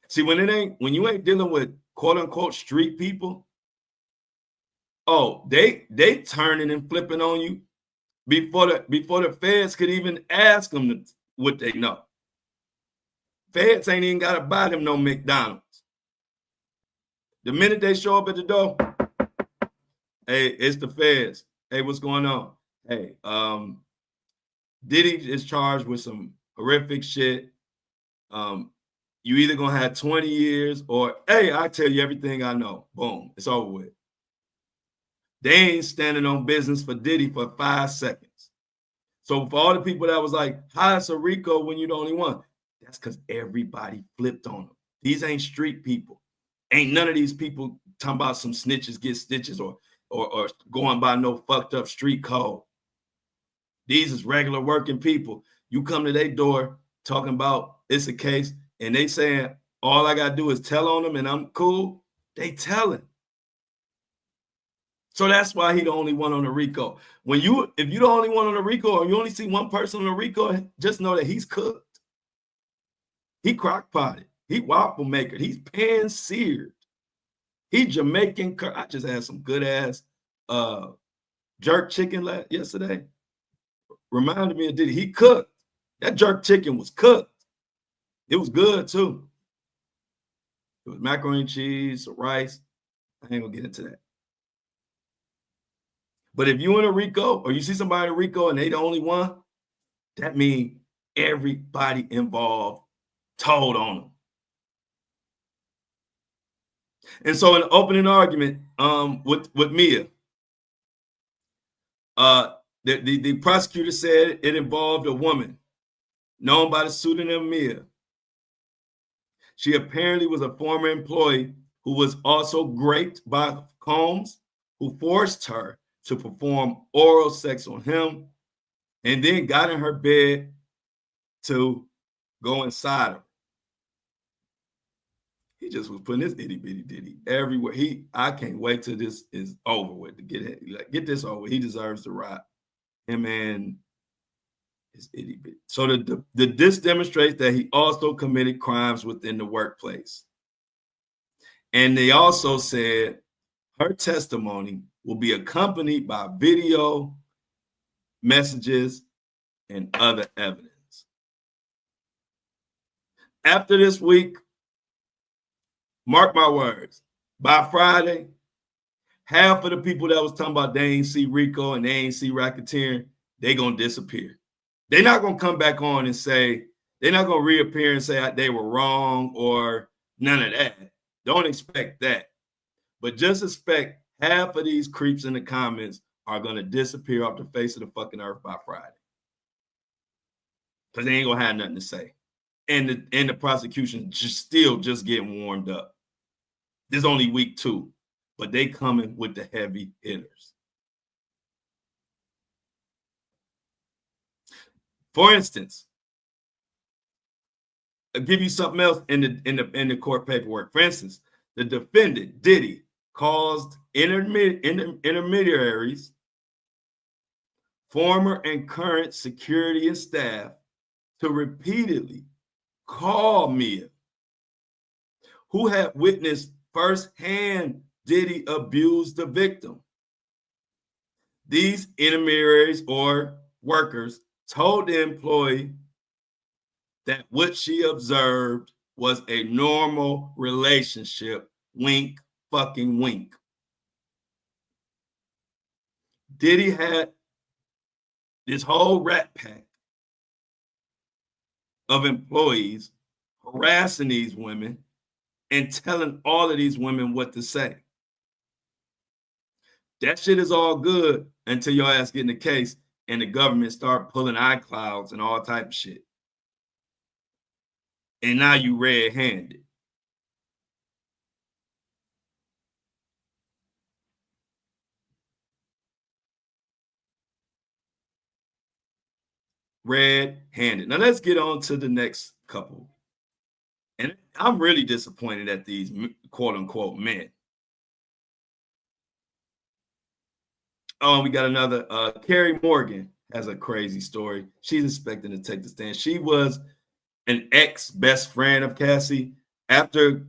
See, when you ain't dealing with quote unquote street people, oh, they turning and flipping on you before the feds could even ask them what they know. Feds ain't even got to buy them no McDonald's. The minute they show up at the door, hey, it's the feds. Hey, what's going on? Hey, Diddy is charged with some horrific shit. You either gonna have 20 years or, hey, I tell you everything I know. Boom, it's over with. They ain't standing on business for Diddy for 5 seconds. So for all the people that was like, how is a RICO when you're the only one? That's because everybody flipped on them. These ain't street people. Ain't none of these people talking about some snitches get stitches or going by no fucked up street code. These is regular working people. You come to their door talking about it's a case and they saying all I gotta do is tell on them and I'm cool. They telling. So that's why he the only one on the RICO. If you're the only one on the RICO or you only see one person on the RICO, just know that he's cooked. He crock potted. He waffle maker. He's pan seared. He Jamaican. I just had some good ass jerk chicken yesterday. Reminded me of Diddy. He cooked. That jerk chicken was cooked. It was good too. It was macaroni and cheese, rice. I ain't gonna get into that. But if you in a RICO or you see somebody in a RICO and they the only one, that means everybody involved told on them. And so in the opening argument with Mia, the prosecutor said it involved a woman known by the pseudonym Mia. She apparently was a former employee who was also raped by Combs, who forced her to perform oral sex on him and then got in her bed to go inside her. He just was putting this itty bitty Diddy everywhere. I can't wait till this is over with to get this over. He deserves to ride. Him and his itty bitty. So this demonstrates that he also committed crimes within the workplace. And they also said her testimony will be accompanied by video, messages, and other evidence. After this week, mark my words, by Friday, half of the people that was talking about they ain't see RICO and they ain't see racketeering, they gonna disappear. They're not gonna come back on and say, they're not gonna reappear and say they were wrong or none of that. Don't expect that. But just expect half of these creeps in the comments are gonna disappear off the face of the fucking earth by Friday. Because they ain't gonna have nothing to say. And the prosecution still just getting warmed up. This is only week 2, but they coming with the heavy hitters. For instance, I'll give you something else in the court paperwork. For instance, the defendant, Diddy, caused intermediaries, former and current security and staff, to repeatedly call Mia, who had witnessed firsthand Diddy abuse the victim. These intermediaries or workers told the employee that what she observed was a normal relationship, wink, fucking wink. Diddy had this whole rat pack of employees harassing these women and telling all of these women what to say. That shit is all good until your ass get in the case and the government start pulling iClouds and all type of shit. And now you red-handed. Red-handed. Now let's get on to the next couple. And I'm really disappointed at these quote-unquote men. Oh, we got another. Carrie Morgan has a crazy story. She's expecting to take the stand. She was an ex-best friend of Cassie. After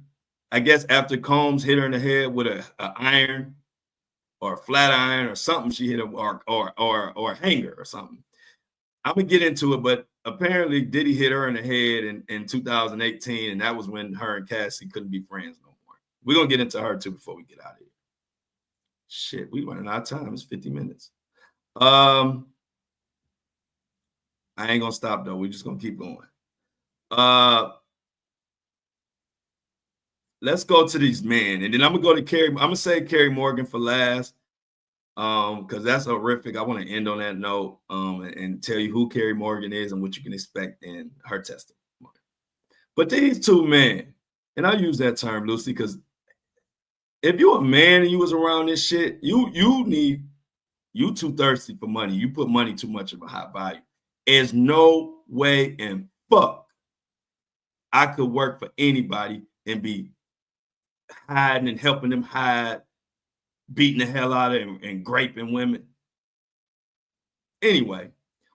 Combs hit her in the head with an iron, or a flat iron or something. She hit him or a hanger or something. I'm gonna get into it, but apparently Diddy hit her in the head in 2018, and that was when her and Cassie couldn't be friends no more. We're gonna get into her too before we get out of here. Shit, we running out of time. It's 50 minutes. I ain't gonna stop though. We're just gonna keep going. Let's go to these men, and then I'm gonna go to Carrie. I'm gonna say Carrie Morgan for last, because that's horrific. I want to end on that note, and tell you who Carrie Morgan is and what you can expect in her testimony. But these two men, and I use that term loosely because if you're a man and you was around this shit, you too thirsty for money. You put money too much of a high value. There's no way in fuck I could work for anybody and be hiding and helping them hide, beating the hell out of them and graping women. Anyway,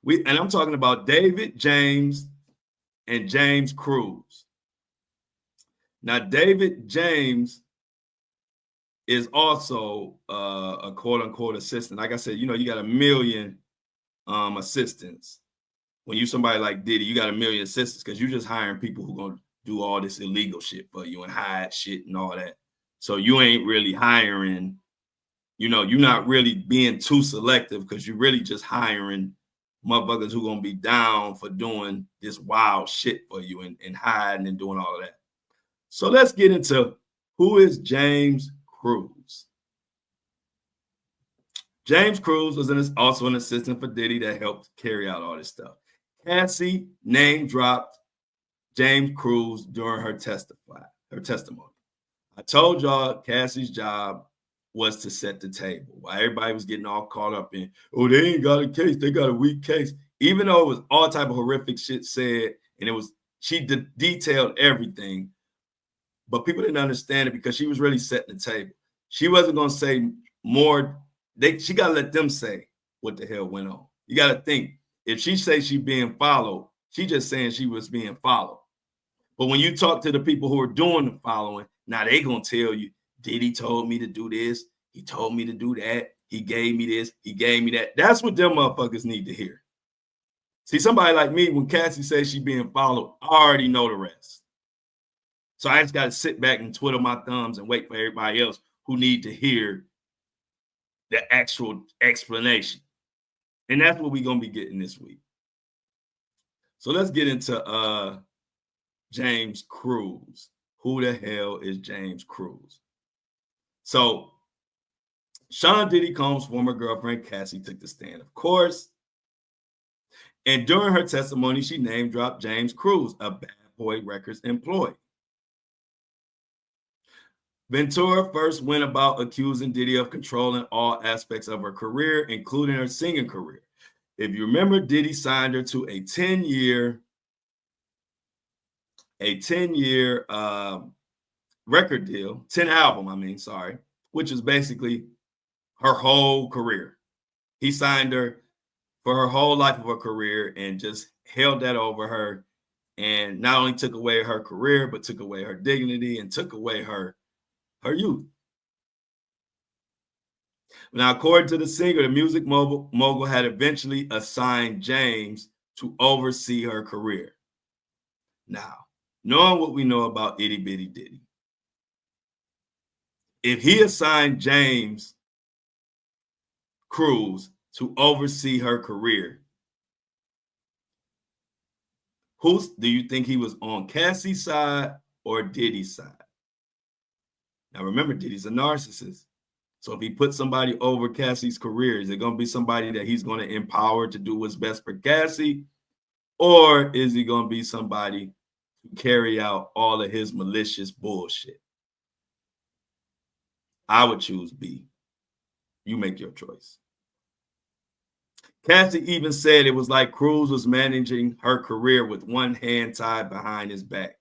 and I'm talking about David James and James Cruz. Now, David James is also a quote unquote assistant. Like I said, you got a million assistants. When you somebody like Diddy, you got a million assistants because you're just hiring people who gonna do all this illegal shit for you and hide shit and all that. So you ain't really hiring, you're not really being too selective because you're really just hiring motherfuckers who gonna be down for doing this wild shit for you and hiding and doing all of that. So let's get into who is James Cruz. James Cruz was also an assistant for Diddy that helped carry out all this stuff. Cassie name dropped James Cruz during her testimony. I told y'all Cassie's job was to set the table. While everybody was getting all caught up in, oh, they ain't got a case, they got a weak case. Even though it was all type of horrific shit said, and she detailed everything, but people didn't understand it because she was really setting the table. She wasn't gonna say more. She gotta let them say what the hell went on. You gotta think. If she says she's being followed, she just saying she was being followed. But when you talk to the people who are doing the following, now they gonna tell you, Diddy told me to do this, he told me to do that, he gave me this, he gave me that. That's what them motherfuckers need to hear. See, somebody like me, when Cassie says she's being followed, I already know the rest. So I just gotta sit back and twiddle my thumbs and wait for everybody else who need to hear the actual explanation. And that's what we're going to be getting this week. So let's get into James Cruz. Who the hell is James Cruz? So Sean Diddy Combs' former girlfriend, Cassie, took the stand, of course. And during her testimony, she name dropped James Cruz, a Bad Boy Records employee. Ventura first went about accusing Diddy of controlling all aspects of her career, including her singing career. If you remember, Diddy signed her to a 10-year record deal, 10 album, which is basically her whole career. He signed her for her whole life of her career and just held that over her, and not only took away her career, but took away her dignity and took away her youth. Now, according to the singer, the music mogul had eventually assigned James to oversee her career. Now, knowing what we know about Itty Bitty Diddy, if he assigned James Cruz to oversee her career, do you think he was on Cassie's side or Diddy's side? Now, remember, Diddy's a narcissist. So if he puts somebody over Cassie's career, is it going to be somebody that he's going to empower to do what's best for Cassie? Or is he going to be somebody to carry out all of his malicious bullshit? I would choose B. You make your choice. Cassie even said it was like Cruz was managing her career with one hand tied behind his back.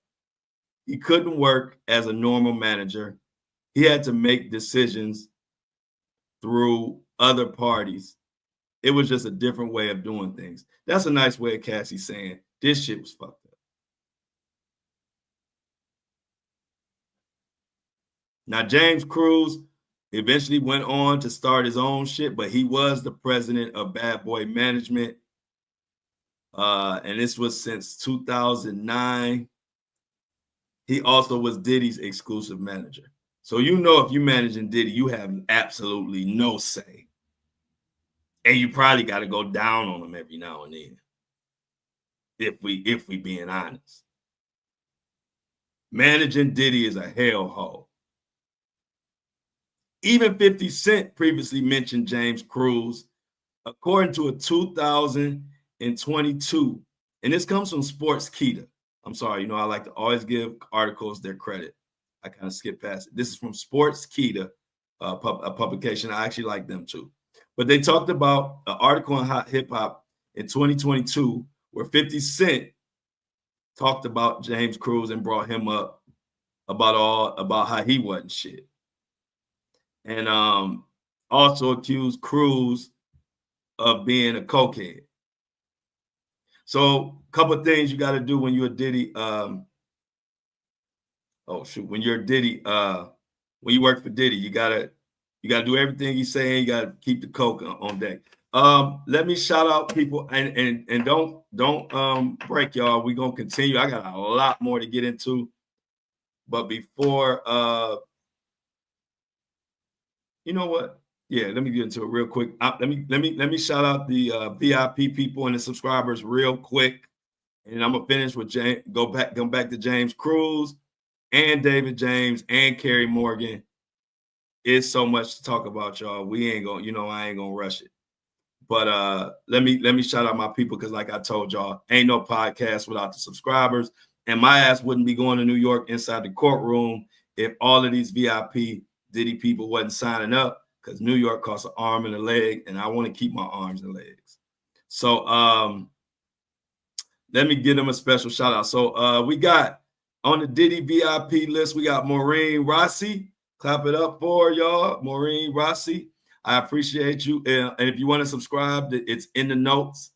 He couldn't work as a normal manager. He had to make decisions through other parties. It was just a different way of doing things. That's a nice way of Cassie saying this shit was fucked up. Now, James Cruz Eventually went on to start his own shit, but he was the president of Bad Boy Management. And this was since 2009. He also was Diddy's exclusive manager. So you know if you're managing Diddy, you have absolutely no say. And you probably got to go down on him every now and then. If we being honest. Managing Diddy is a hellhole. Even 50 Cent previously mentioned James Cruz, according to a 2022, and this comes from Sportskeeda. I'm sorry, I like to always give articles their credit. I kind of skip past it. This is from Sportskeeda, a publication. I actually like them too. But they talked about an article on hot hip hop in 2022 where 50 Cent talked about James Cruz and brought him up about how he wasn't shit. And also accused Cruz of being a cokehead. So a couple of things you got to do when you're a Diddy. When you're a Diddy, when you work for Diddy, you gotta do everything he's saying. You gotta keep the coke on deck. Let me shout out people and don't break, y'all. We're gonna continue. I got a lot more to get into, but before you know what? Yeah, let me get into it real quick. Let me shout out the VIP people and the subscribers real quick, and I'm gonna finish with James. Go back to James Cruz and David James and Kerry Morgan. It's so much to talk about, y'all. We ain't gonna, I ain't gonna rush it. But let me shout out my people because, like I told y'all, ain't no podcast without the subscribers, and my ass wouldn't be going to New York inside the courtroom if all of these VIP Diddy people wasn't signing up, because New York costs an arm and a leg, and I want to keep my arms and legs. So let me give them a special shout out. So we got on the Diddy VIP list, we got Maureen Rossi. Clap it up for y'all, Maureen Rossi. I appreciate you. And if you want to subscribe, it's in the notes,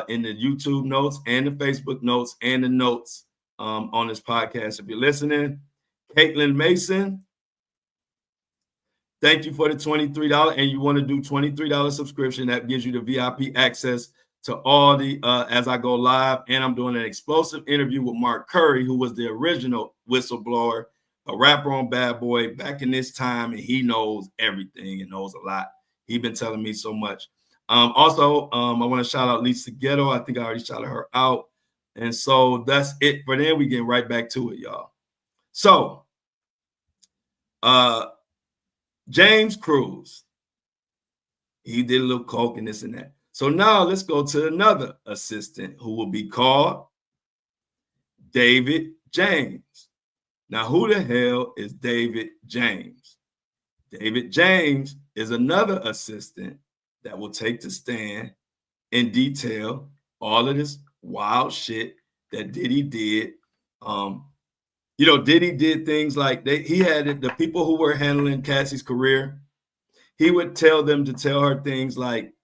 in the YouTube notes and the Facebook notes and the notes on this podcast. If you're listening, Caitlin Mason, thank you for the $23. And you want to do $23 subscription. That gives you the VIP access to all the, as I go live. And I'm doing an explosive interview with Mark Curry, who was the original whistleblower, a rapper on Bad Boy back in this time. And he knows everything and knows a lot. He's been telling me so much. Also, I want to shout out Lisa Ghetto. I think I already shouted her out. And so that's it for them. We get right back to it, y'all. So, James Cruz, he did a little coke and this and that. So now let's go to another assistant who will be called David James. Now, who the hell is David James? David James is another assistant that will take the stand and detail all of this wild shit that Diddy did. Diddy did things like he had the people who were handling Cassie's career. He would tell them to tell her things like,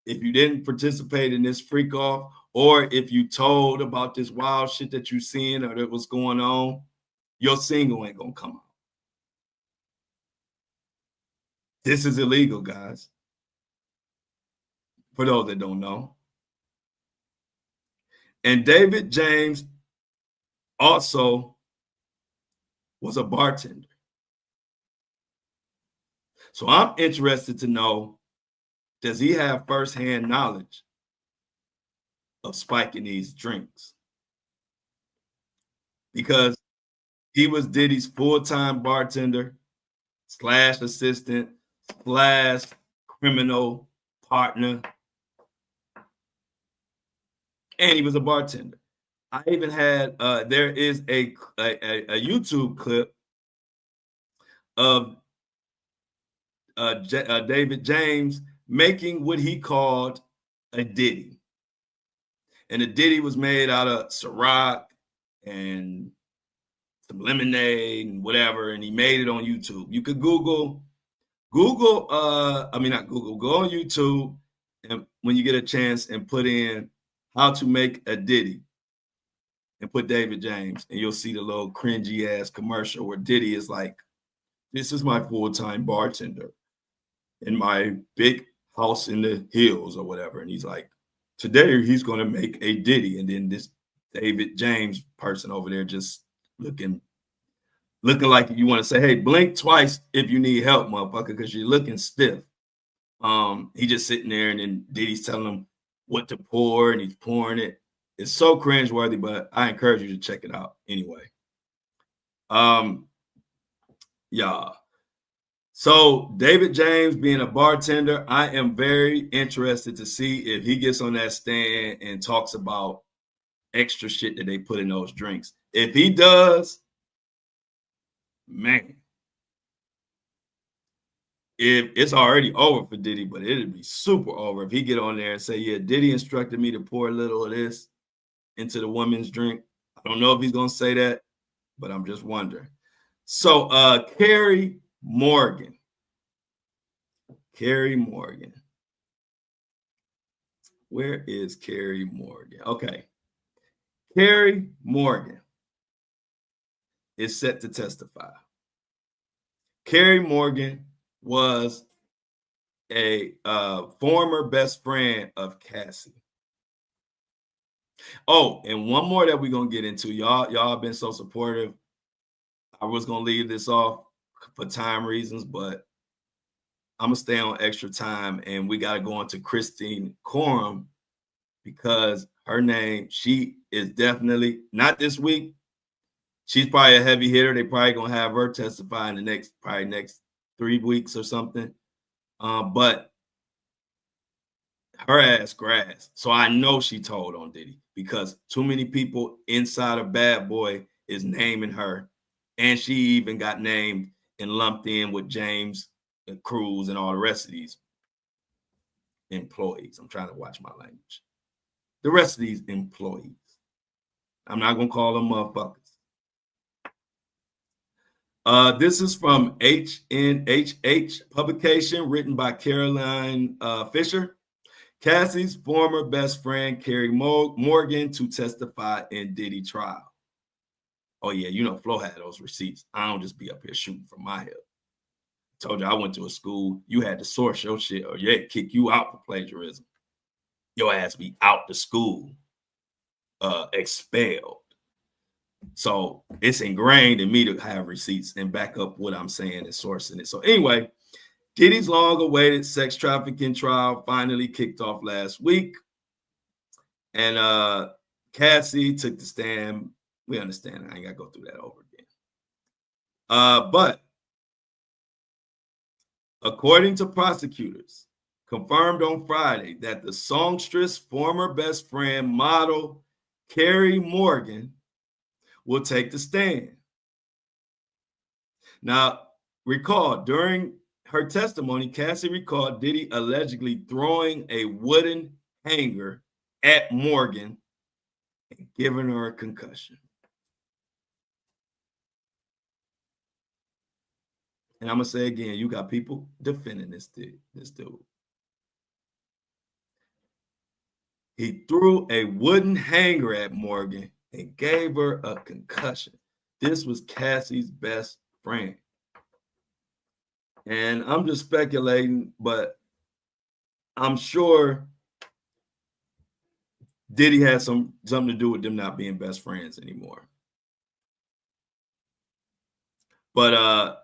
if you didn't participate in this freak off, or if you told about this wild shit that you seen or that was going on, your single ain't gonna come out. This is illegal, guys. For those that don't know. And David James also was a bartender. So I'm interested to know, does he have firsthand knowledge of spiking these drinks? Because he was Diddy's full-time bartender / assistant / criminal partner. And he was a bartender. I even had, there is a YouTube clip of David James making what he called a Diddy. And the Diddy was made out of Ciroc and some lemonade and whatever, and he made it on YouTube. You could go on YouTube, and when you get a chance, and put in how to make a Diddy and put David James, and you'll see the little cringy ass commercial where Diddy is like This is my full-time bartender in my big house in the hills or whatever. And he's like, today he's going to make a Diddy. And then this David James person over there just looking like you want to say, hey, blink twice if you need help, motherfucker, because you're looking stiff. He just sitting there, and then Diddy's telling him what to pour, and he's pouring it. It's so cringeworthy, but I encourage you to check it out anyway. Yeah. So David James being a bartender, I am very interested to see if he gets on that stand and talks about extra shit that they put in those drinks. If he does, man, if it's already over for Diddy, but it'd be super over if he get on there and say, yeah, Diddy instructed me to pour a little of this into the woman's drink. I don't know if he's gonna say that, but I'm just wondering. So Carrie Morgan. Where is Carrie Morgan? Okay. Carrie Morgan is set to testify. Carrie Morgan was a former best friend of Cassie. Oh, and one more that we're gonna get into. Y'all been so supportive. I was gonna leave this off for time reasons, but I'm gonna stay on extra time, and we gotta go into Christine Coram because her name, she is definitely not this week. She's probably a heavy hitter. They probably gonna have her testify in the next 3 weeks or something. But her ass grass. So I know she told on Diddy because too many people inside of Bad Boy is naming her, and she even got named and lumped in with James and Cruz and all the rest of these employees. I'm trying to watch my language. The rest of these employees. I'm not gonna call them motherfuckers. This is from HNHH publication written by Caroline Fisher. Cassie's former best friend, Carrie Morgan, to testify in Diddy trial. Oh, yeah, you know, Flo had those receipts. I don't just be up here shooting from my hip. I told you I went to a school. You had to source your shit or they'd kick you out for plagiarism. Your ass be out the school, expelled. So it's ingrained in me to have receipts and back up what I'm saying and sourcing it. So anyway, Diddy's long-awaited sex trafficking trial finally kicked off last week. And Cassie took the stand. We understand. I ain't got to go through that over again. But according to prosecutors, confirmed on Friday that the songstress' former best friend, model Carrie Morgan, will take the stand. Now, recall, during her testimony, Cassie recalled Diddy allegedly throwing a wooden hanger at Morgan and giving her a concussion. And I'm going to say again, you got people defending this dude. He threw a wooden hanger at Morgan and gave her a concussion. This was Cassie's best friend. And I'm just speculating, but I'm sure Diddy had something to do with them not being best friends anymore. But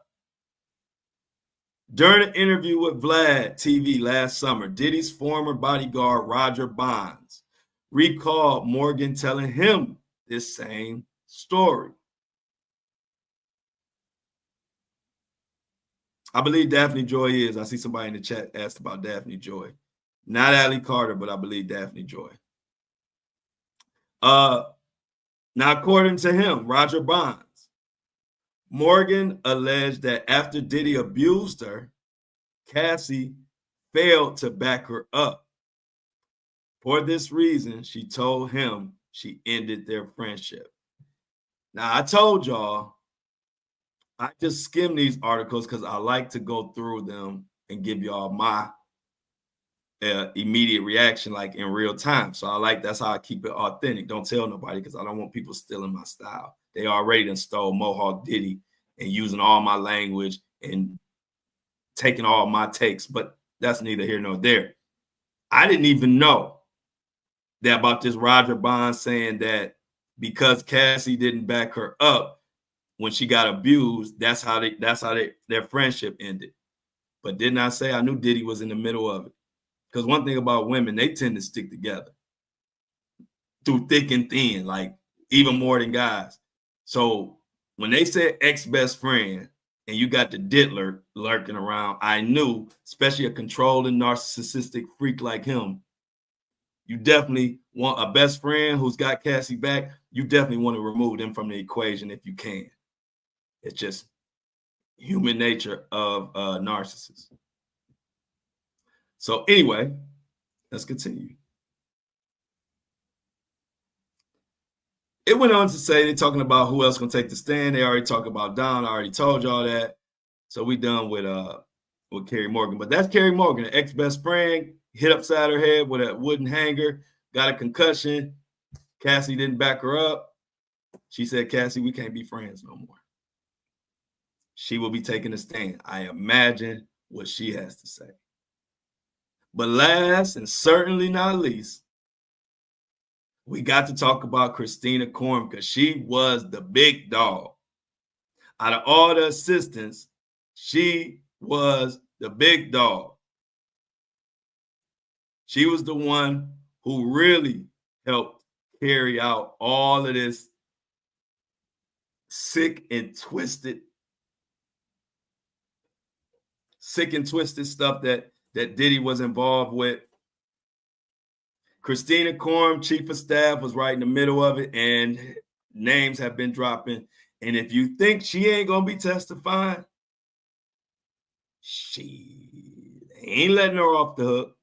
during an interview with Vlad TV last summer, Diddy's former bodyguard, Roger Bonds, recalled Morgan telling him this same story. I believe Daphne Joy is. I see somebody in the chat asked about Daphne Joy. Not Allie Carter, but I believe Daphne Joy. Now, according to him, Roger Bonds, Morgan alleged that after Diddy abused her, Cassie failed to back her up. For this reason, she told him she ended their friendship. Now, I told y'all, I just skim these articles because I like to go through them and give y'all my immediate reaction, like in real time. So that's how I keep it authentic. Don't tell nobody because I don't want people stealing my style. They already done stole Mohawk Diddy and using all my language and taking all my takes, but that's neither here nor there. I didn't even know that about this Roger Bond saying that because Cassie didn't back her up when she got abused, that's how their friendship ended. But didn't I say I knew Diddy was in the middle of it? Because one thing about women, they tend to stick together through thick and thin, like even more than guys. So when they said ex-best friend and you got the diddler lurking around, I knew, especially a controlling narcissistic freak like him, you definitely want a best friend who's got Cassie back. You definitely want to remove them from the equation if you can. It's just human nature of narcissists. So anyway, let's continue. It went on to say they're talking about who else gonna take the stand. They already talked about Don. I already told y'all that. So we done with Carrie Morgan. But that's Carrie Morgan, an ex-best friend, hit upside her head with a wooden hanger, got a concussion. Cassie didn't back her up. She said, Cassie, we can't be friends no more. She will be taking a stand. I imagine what she has to say. But last and certainly not least, we got to talk about Christina Korm because she was the big dog. Out of all the assistants, she was the big dog. She was the one who really helped carry out all of this sick and twisted stuff that Diddy was involved with. Christina Korm, chief of staff, was right in the middle of it, and names have been dropping. And if you think she ain't gonna be testifying, she ain't letting her off the hook.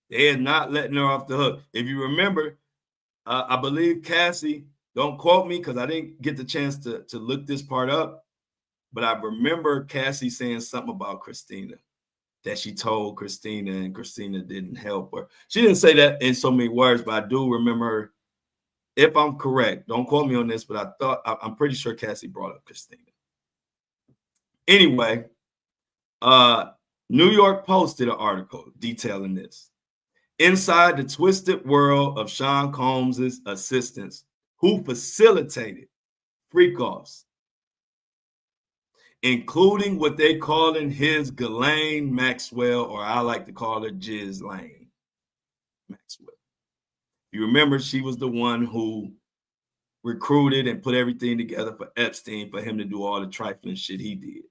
They are not letting her off the hook. If you remember, I believe Cassie, don't quote me because I didn't get the chance to look this part up, but I remember Cassie saying something about Christina, that she told Christina and Christina didn't help her. She didn't say that in so many words, but I do remember her. If I'm correct, don't quote me on this, but I'm pretty sure Cassie brought up Christina. Anyway, New York Post did an article detailing this. Inside the twisted world of Sean Combs' assistants who facilitated freak-offs, including what they call in his Ghislaine Maxwell, or I like to call her Ghislaine Maxwell. You remember she was the one who recruited and put everything together for Epstein for him to do all the trifling shit he did.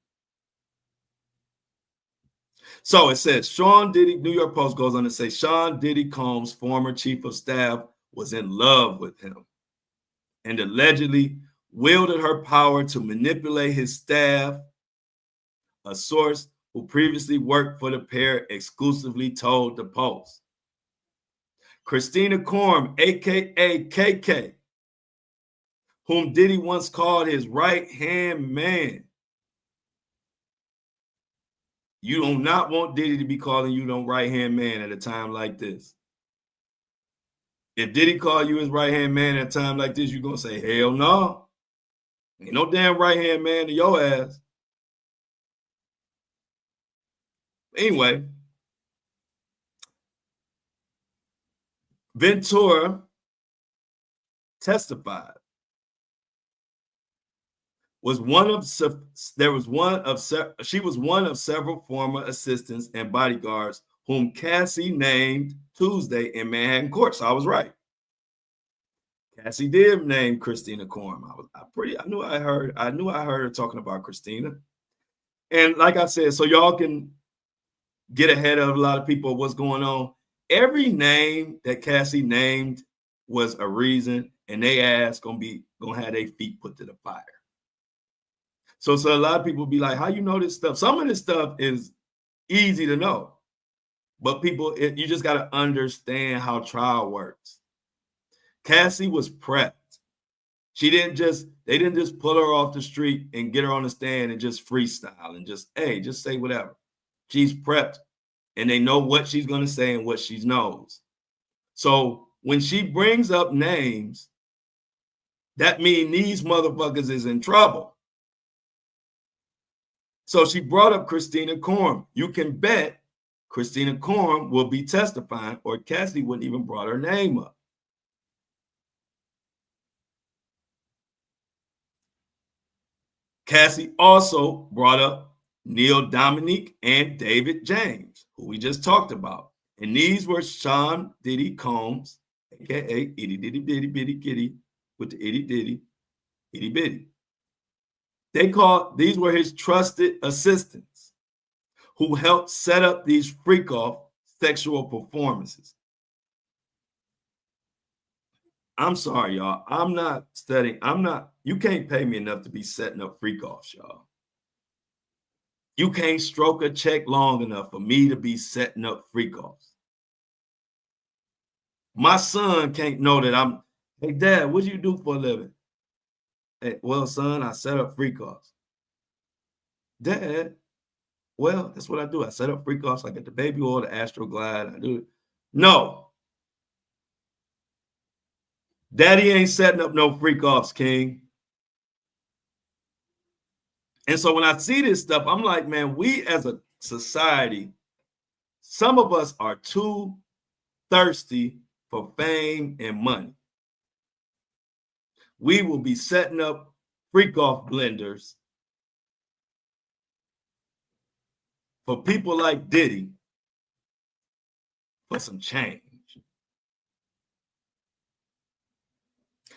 So it says Sean Diddy, New York Post goes on to say Sean Diddy Combs' former chief of staff was in love with him and allegedly wielded her power to manipulate his staff. A source who previously worked for the pair exclusively told the Post. Christina Korm, aka KK, whom Diddy once called his right-hand man. You do not want Diddy to be calling you no right-hand man at a time like this. If Diddy call you his right-hand man at a time like this, you're going to say, hell no. Ain't no damn right-hand man to your ass. Anyway, Ventura testified. She was one of several former assistants and bodyguards whom Cassie named Tuesday in Manhattan court. So I was right. Cassie did name Christina Korm. I knew I heard her talking about Christina. And like I said, so y'all can get ahead of a lot of people what's going on. Every name that Cassie named was a reason, and they ass gonna have their feet put to the fire. So a lot of people be like, how you know this stuff? Some of this stuff is easy to know, but you just got to understand how trial works. Cassie was prepped. They didn't just pull her off the street and get her on the stand and just freestyle and just say whatever. She's prepped and they know what she's going to say and what she knows. So when she brings up names, that means these motherfuckers is in trouble. So she brought up Christina Korm. You can bet Christina Korm will be testifying, or Cassie wouldn't even brought her name up. Cassie also brought up Neil Dominique and David James, who we just talked about. And these were Sean Diddy Combs, aka Itty Diddy Bitty Bitty Kitty, with the Itty Diddy, Itty Bitty. These were his trusted assistants who helped set up these freak-off sexual performances. I'm sorry, y'all. I'm not studying. You can't pay me enough to be setting up freak-offs, y'all. You can't stroke a check long enough for me to be setting up freak-offs. My son can't know that hey, Dad, what do you do for a living? Hey, well, son, I set up freak-offs. Dad, well, that's what I do. I set up freak-offs. I get the baby oil, the Astroglide. I do it. No. Daddy ain't setting up no freak-offs, King. And so when I see this stuff, I'm like, man, we as a society, some of us are too thirsty for fame and money. We will be setting up freak-off blenders for people like Diddy for some change.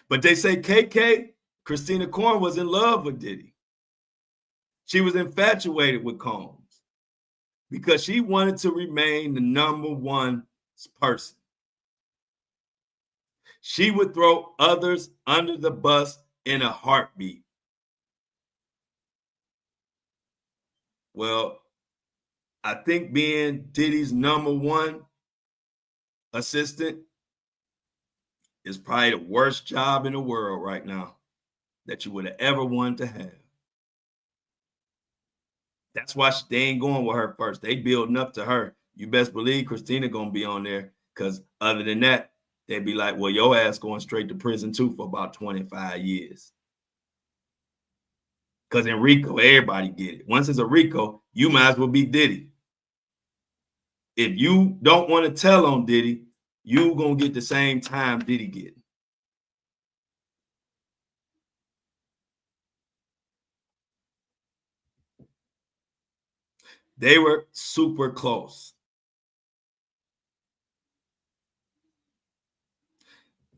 But they say KK, Christina Korn, was in love with Diddy. She was infatuated with Combs because she wanted to remain the number one person. She would throw others under the bus in a heartbeat. Well, I think being Diddy's number one assistant is probably the worst job in the world right now that you would have ever wanted to have. That's why they ain't going with her first. They building up to her. You best believe Christina gonna be on there, because other than that, they'd be like, well, your ass going straight to prison too for about 25 years. Because in RICO, everybody get it. Once it's a RICO, you might as well be Diddy. If you don't want to tell on Diddy, you gonna get the same time Diddy get. They were super close.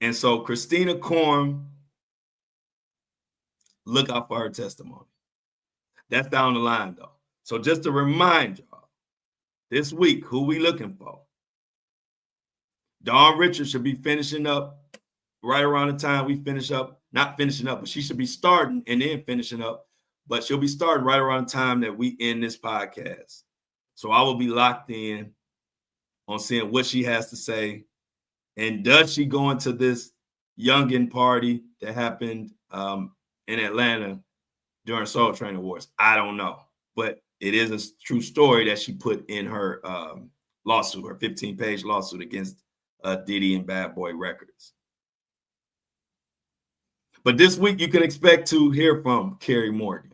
And so Christina Korn, look out for her testimony. That's down the line, though. So just to remind y'all, this week, who we looking for? Dawn Richards should be finishing up right around the time we finish up. Not finishing up, but she should be starting and then finishing up. But she'll be starting right around the time that we end this podcast. So I will be locked in on seeing what she has to say. And does she go into this youngin party that happened in Atlanta during Soul Train Awards? I don't know. But it is a true story that she put in her lawsuit, her 15-page lawsuit against Diddy and Bad Boy Records. But this week, you can expect to hear from Carrie Morgan.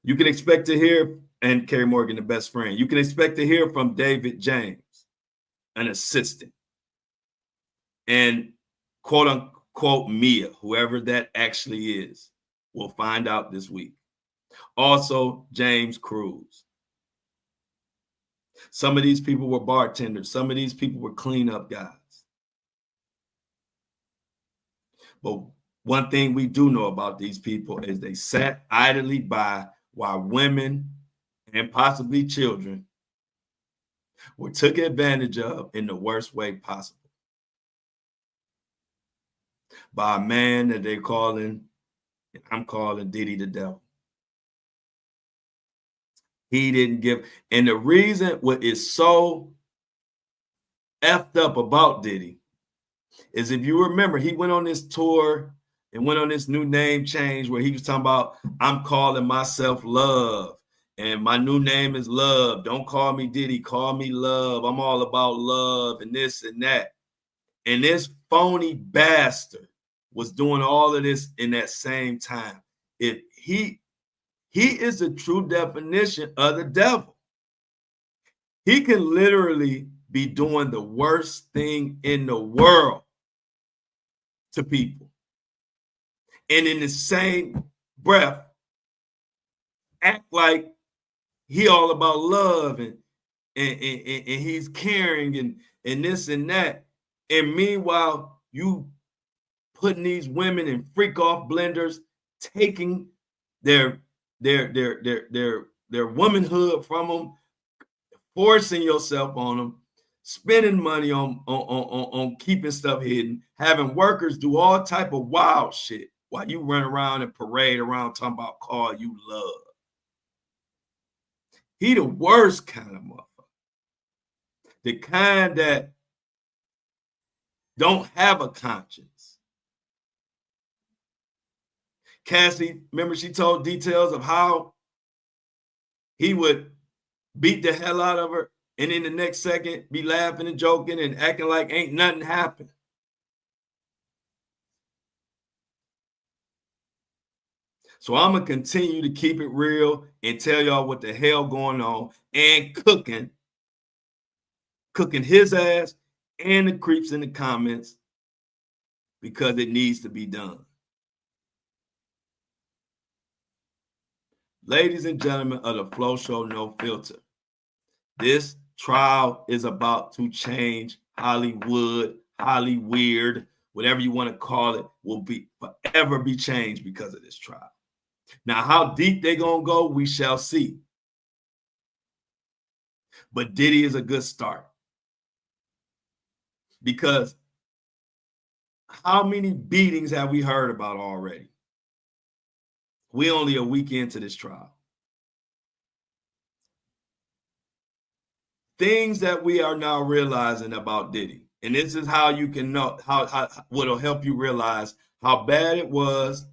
You can expect to hear, and Carrie Morgan, the best friend, you can expect to hear from David James, an assistant, and quote unquote Mia, whoever that actually is. We'll find out this week. Also, James Cruz. Some of these people were bartenders. Some of these people were cleanup guys. But one thing we do know about these people is they sat idly by while women and possibly children were taken advantage of in the worst way possible by a man that they're calling, I'm calling Diddy the devil. He didn't give, and the reason what is so effed up about Diddy is, if you remember, he went on this tour and went on this new name change where he was talking about, I'm calling myself Love, and my new name is Love. Don't call me Diddy, call me Love. I'm all about love and this and that. And this phony bastard was doing all of this in that same time. He is the true definition of the devil. He can literally be doing the worst thing in the world to people. And in the same breath, act like he all about love and he's caring and this and that. And meanwhile, you putting these women in freak off blenders, taking their womanhood from them, forcing yourself on them, spending money on keeping stuff hidden, having workers do all type of wild shit while you run around and parade around talking about car you love. He the worst kind of motherfucker. The kind that don't have a conscience. Cassie, remember she told details of how he would beat the hell out of her and in the next second be laughing and joking and acting like ain't nothing happened. So I'm going to continue to keep it real and tell y'all what the hell going on and cooking his ass and the creeps in the comments because it needs to be done. Ladies and gentlemen of the Flow Show No Filter, this trial is about to change Hollywood, Hollyweird, whatever you want to call it, will be forever be changed because of this trial. Now, how deep they're going to go, we shall see. But Diddy is a good start. Because how many beatings have we heard about already? We only a week into this trial. Things that we are now realizing about Diddy. And this is how you can know how what'll help you realize how bad it was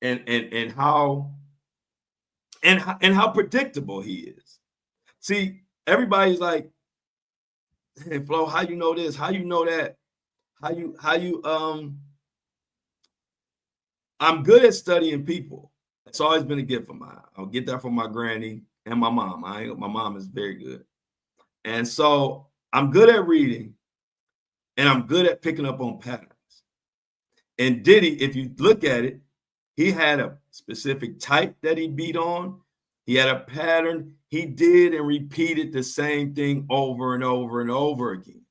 and how predictable he is. See, everybody's like, hey, Flo, how you know this? How you know that? How you I'm good at studying people. It's always been a gift of mine. I'll get that from my granny and my mom. My mom is very good. And so I'm good at reading and I'm good at picking up on patterns. And Diddy, if you look at it, he had a specific type that he beat on. He had a pattern. He did and repeated the same thing over and over and over again.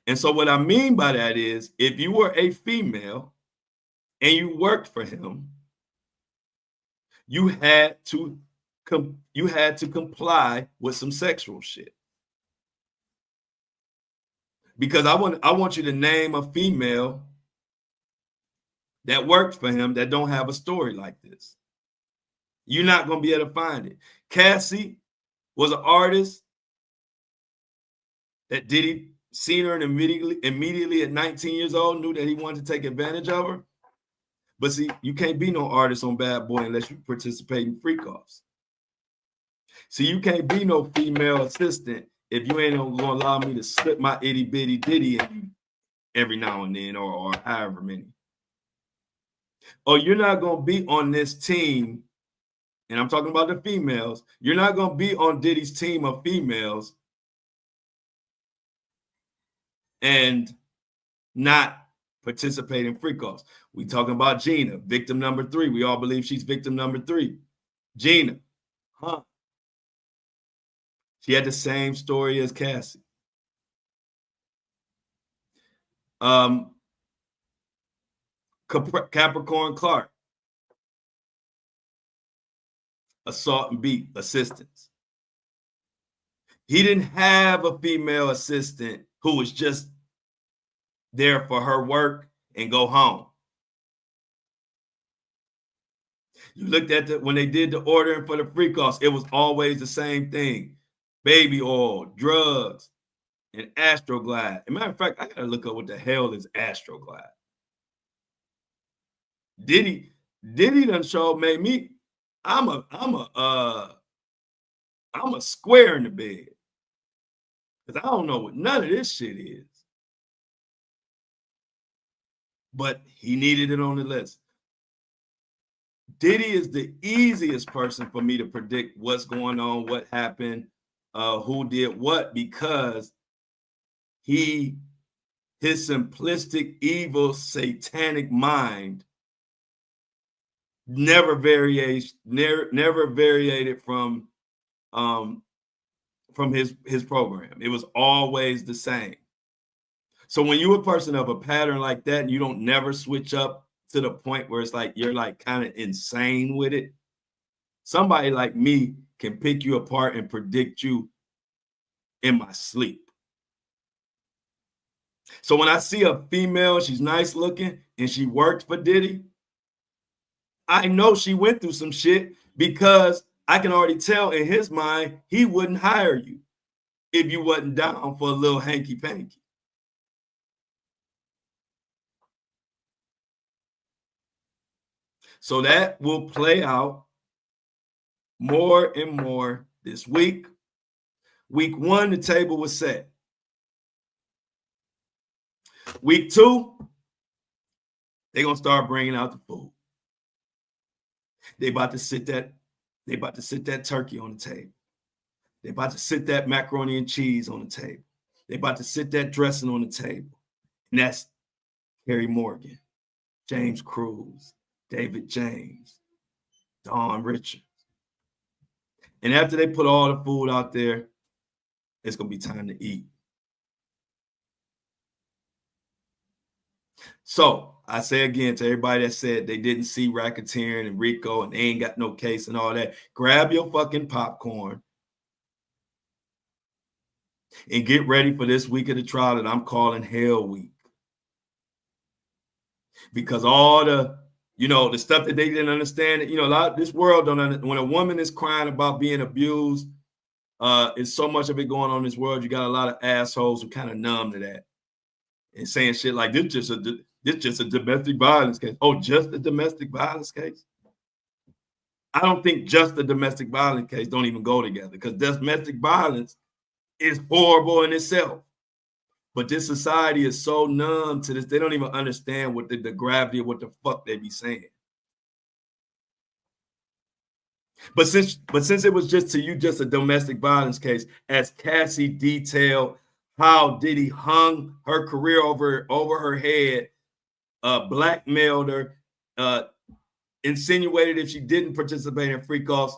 And so what I mean by that is if you were a female and you worked for him, you had to comply with some sexual shit. Because I want you to name a female that worked for him that don't have a story like this. You're not going to be able to find it. Cassie was an artist that Diddy seen her and immediately at 19 years old knew that he wanted to take advantage of her. But see, you can't be no artist on Bad Boy unless you participate in freak-offs. See, you can't be no female assistant if you ain't going to allow me to slip my itty-bitty ditty in every now and then or however many. Or you're not going to be on this team, and I'm talking about the females, you're not going to be on Diddy's team of females and not participate in freak-offs. We talking about Gina, victim number 3. We all believe she's victim number 3. Gina, huh? She had the same story as Cassie. Capricorn Clark, assault and beat assistants. He didn't have a female assistant who was just there for her work and go home. You looked at when they did the ordering for the freak-offs, it was always the same thing. Baby oil, drugs, and Astroglide. As a matter of fact, I gotta look up what the hell is Astroglide. Diddy done made me. I'm a square in the bed because I don't know what none of this shit is. But he needed it on the list. Diddy is the easiest person for me to predict what's going on, what happened, who did what, because his simplistic, evil, satanic mind never variated from his program. It was always the same. So when you're a person of a pattern like that and you don't never switch up to the point where it's like you're like kind of insane with it, somebody like me can pick you apart and predict you in my sleep. So when I see a female, she's nice looking and she worked for Diddy, I know she went through some shit because I can already tell in his mind he wouldn't hire you if you wasn't down for a little hanky panky. So that will play out more and more this week. Week 1, the table was set. Week 2, they're gonna start bringing out the food. They about to sit that turkey on the table. They about to sit that macaroni and cheese on the table. They about to sit that dressing on the table. And that's Harry Morgan, James Cruz, David James, Don Richards. And after they put all the food out there, it's gonna be time to eat. So I say again to everybody that said they didn't see racketeering and RICO and they ain't got no case and all that, grab your fucking popcorn and get ready for this week of the trial that I'm calling Hell Week. Because all the, the stuff that they didn't understand, a lot of this world don't understand. When a woman is crying about being abused, it's so much of it going on in this world. You got a lot of assholes who kind of numb to that and saying shit like this just a domestic violence case. Oh, just a domestic violence case? I don't think just a domestic violence case don't even go together, because domestic violence is horrible in itself. But this society is so numb to this, they don't even understand what the gravity of what the fuck they be saying. But since it was just to you just a domestic violence case, as Cassie detailed how Diddy hung her career over her head, blackmailed her, insinuated if she didn't participate in free calls,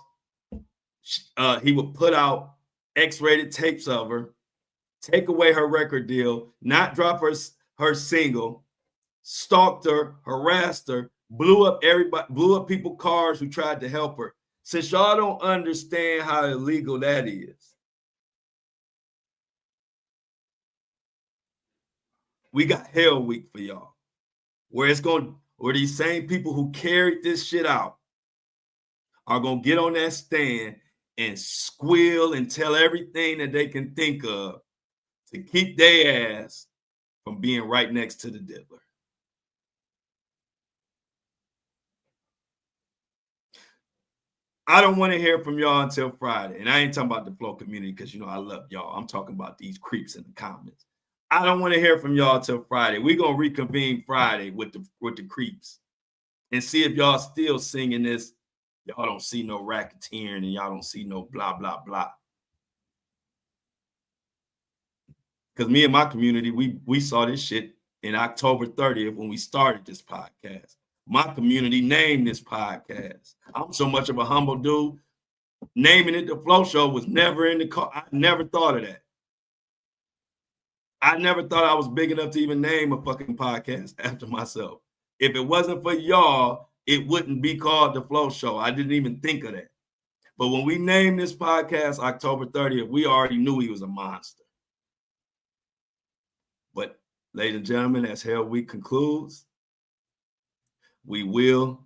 he would put out X-rated tapes of her, take away her record deal, not drop her single, stalked her, harassed her, blew up people's cars who tried to help her. Since y'all don't understand how illegal that is, we got Hell Week for y'all, where these same people who carried this shit out are gonna get on that stand and squeal and tell everything that they can think of to keep their ass from being right next to the diddler. I don't want to hear from y'all until Friday. And I ain't talking about the Flow community, because I love y'all. I'm talking about these creeps in the comments. I don't want to hear from y'all till Friday. We're gonna reconvene Friday with the creeps and see if y'all still singing this. Y'all don't see no racketeering and y'all don't see no blah, blah, blah. Because me and my community, we saw this shit in October 30th when we started this podcast. My community named this podcast. I'm so much of a humble dude. Naming it the Flow Show was never in the car. I never thought of that. I never thought I was big enough to even name a fucking podcast after myself. If it wasn't for y'all, it wouldn't be called the Flow Show. I didn't even think of that. But when we named this podcast October 30th, we already knew he was a monster. But ladies and gentlemen, as Hell Week concludes, we will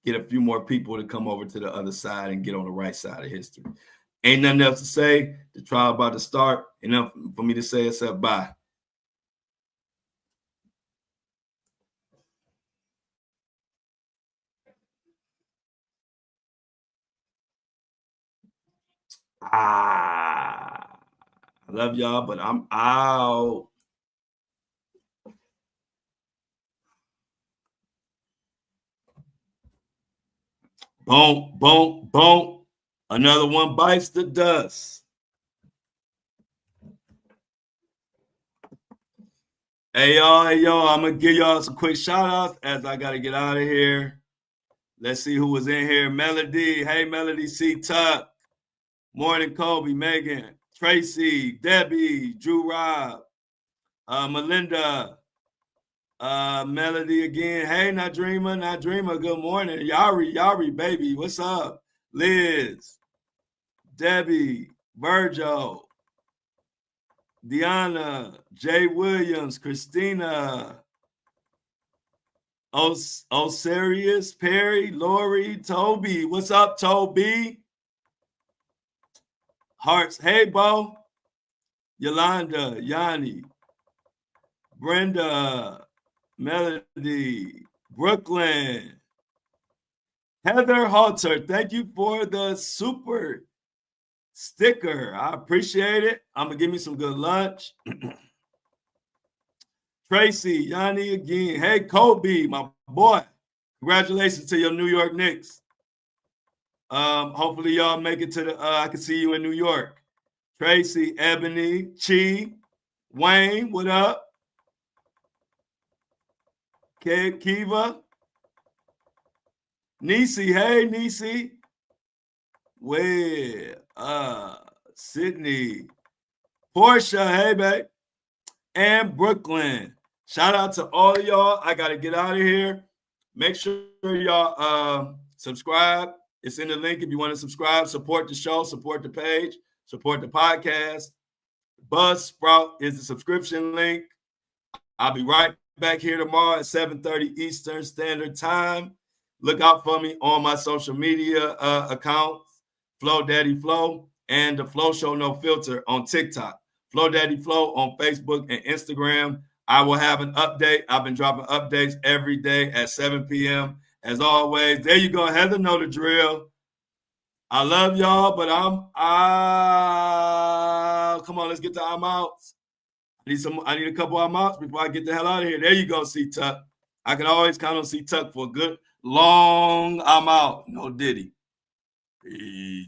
get a few more people to come over to the other side and get on the right side of history. Ain't nothing else to say. The trial about to start. Enough for me to say except bye. I love y'all, but I'm out. Boom, boom, boom. Another one bites the dust. Hey, y'all, I'm going to give y'all some quick shout outs as I got to get out of here. Let's see who was in here. Melody. Hey, Melody C. Tuck. Morning, Kobe, Megan, Tracy, Debbie, Drew Rob, Melinda, Melody again. Hey, Nadreema, good morning. Yari, baby, what's up? Liz, Debbie, Virgil, Deanna, Jay Williams, Christina, Osirius, Perry, Lori, Toby. What's up, Toby? Hearts. Hey, Bo. Yolanda, Yanni, Brenda, Melody, Brooklyn, Heather Halter. Thank you for the super sticker. I appreciate it. I'm going to give me some good lunch. Tracy, Yanni again. Hey, Kobe, my boy. Congratulations to your New York Knicks. Hopefully y'all make it to the I can see you in New York. Tracy, Ebony, Chi, Wayne, what up? Kiva, Nisi, hey Nisi. Well, Sydney, Portia, hey babe, and Brooklyn. Shout out to all of y'all. I gotta get out of here. Make sure y'all subscribe. It's in the link if you want to subscribe. Support the show, support the page, support the podcast. Buzzsprout is the subscription link. I'll be right back here tomorrow at 7:30 Eastern Standard Time. Look out for me on my social media accounts, Flow Daddy Flow, and the Flow Show No Filter on TikTok. Flow Daddy Flow on Facebook and Instagram. I will have an update. I've been dropping updates every day at 7 p.m. As always, there you go. Heather know the drill. I love y'all, but come on, let's get to I'm out. I need a couple of outs before I get the hell out of here. There you go, C Tuck. I can always count on C Tuck for a good long I'm out. No Diddy. Peace.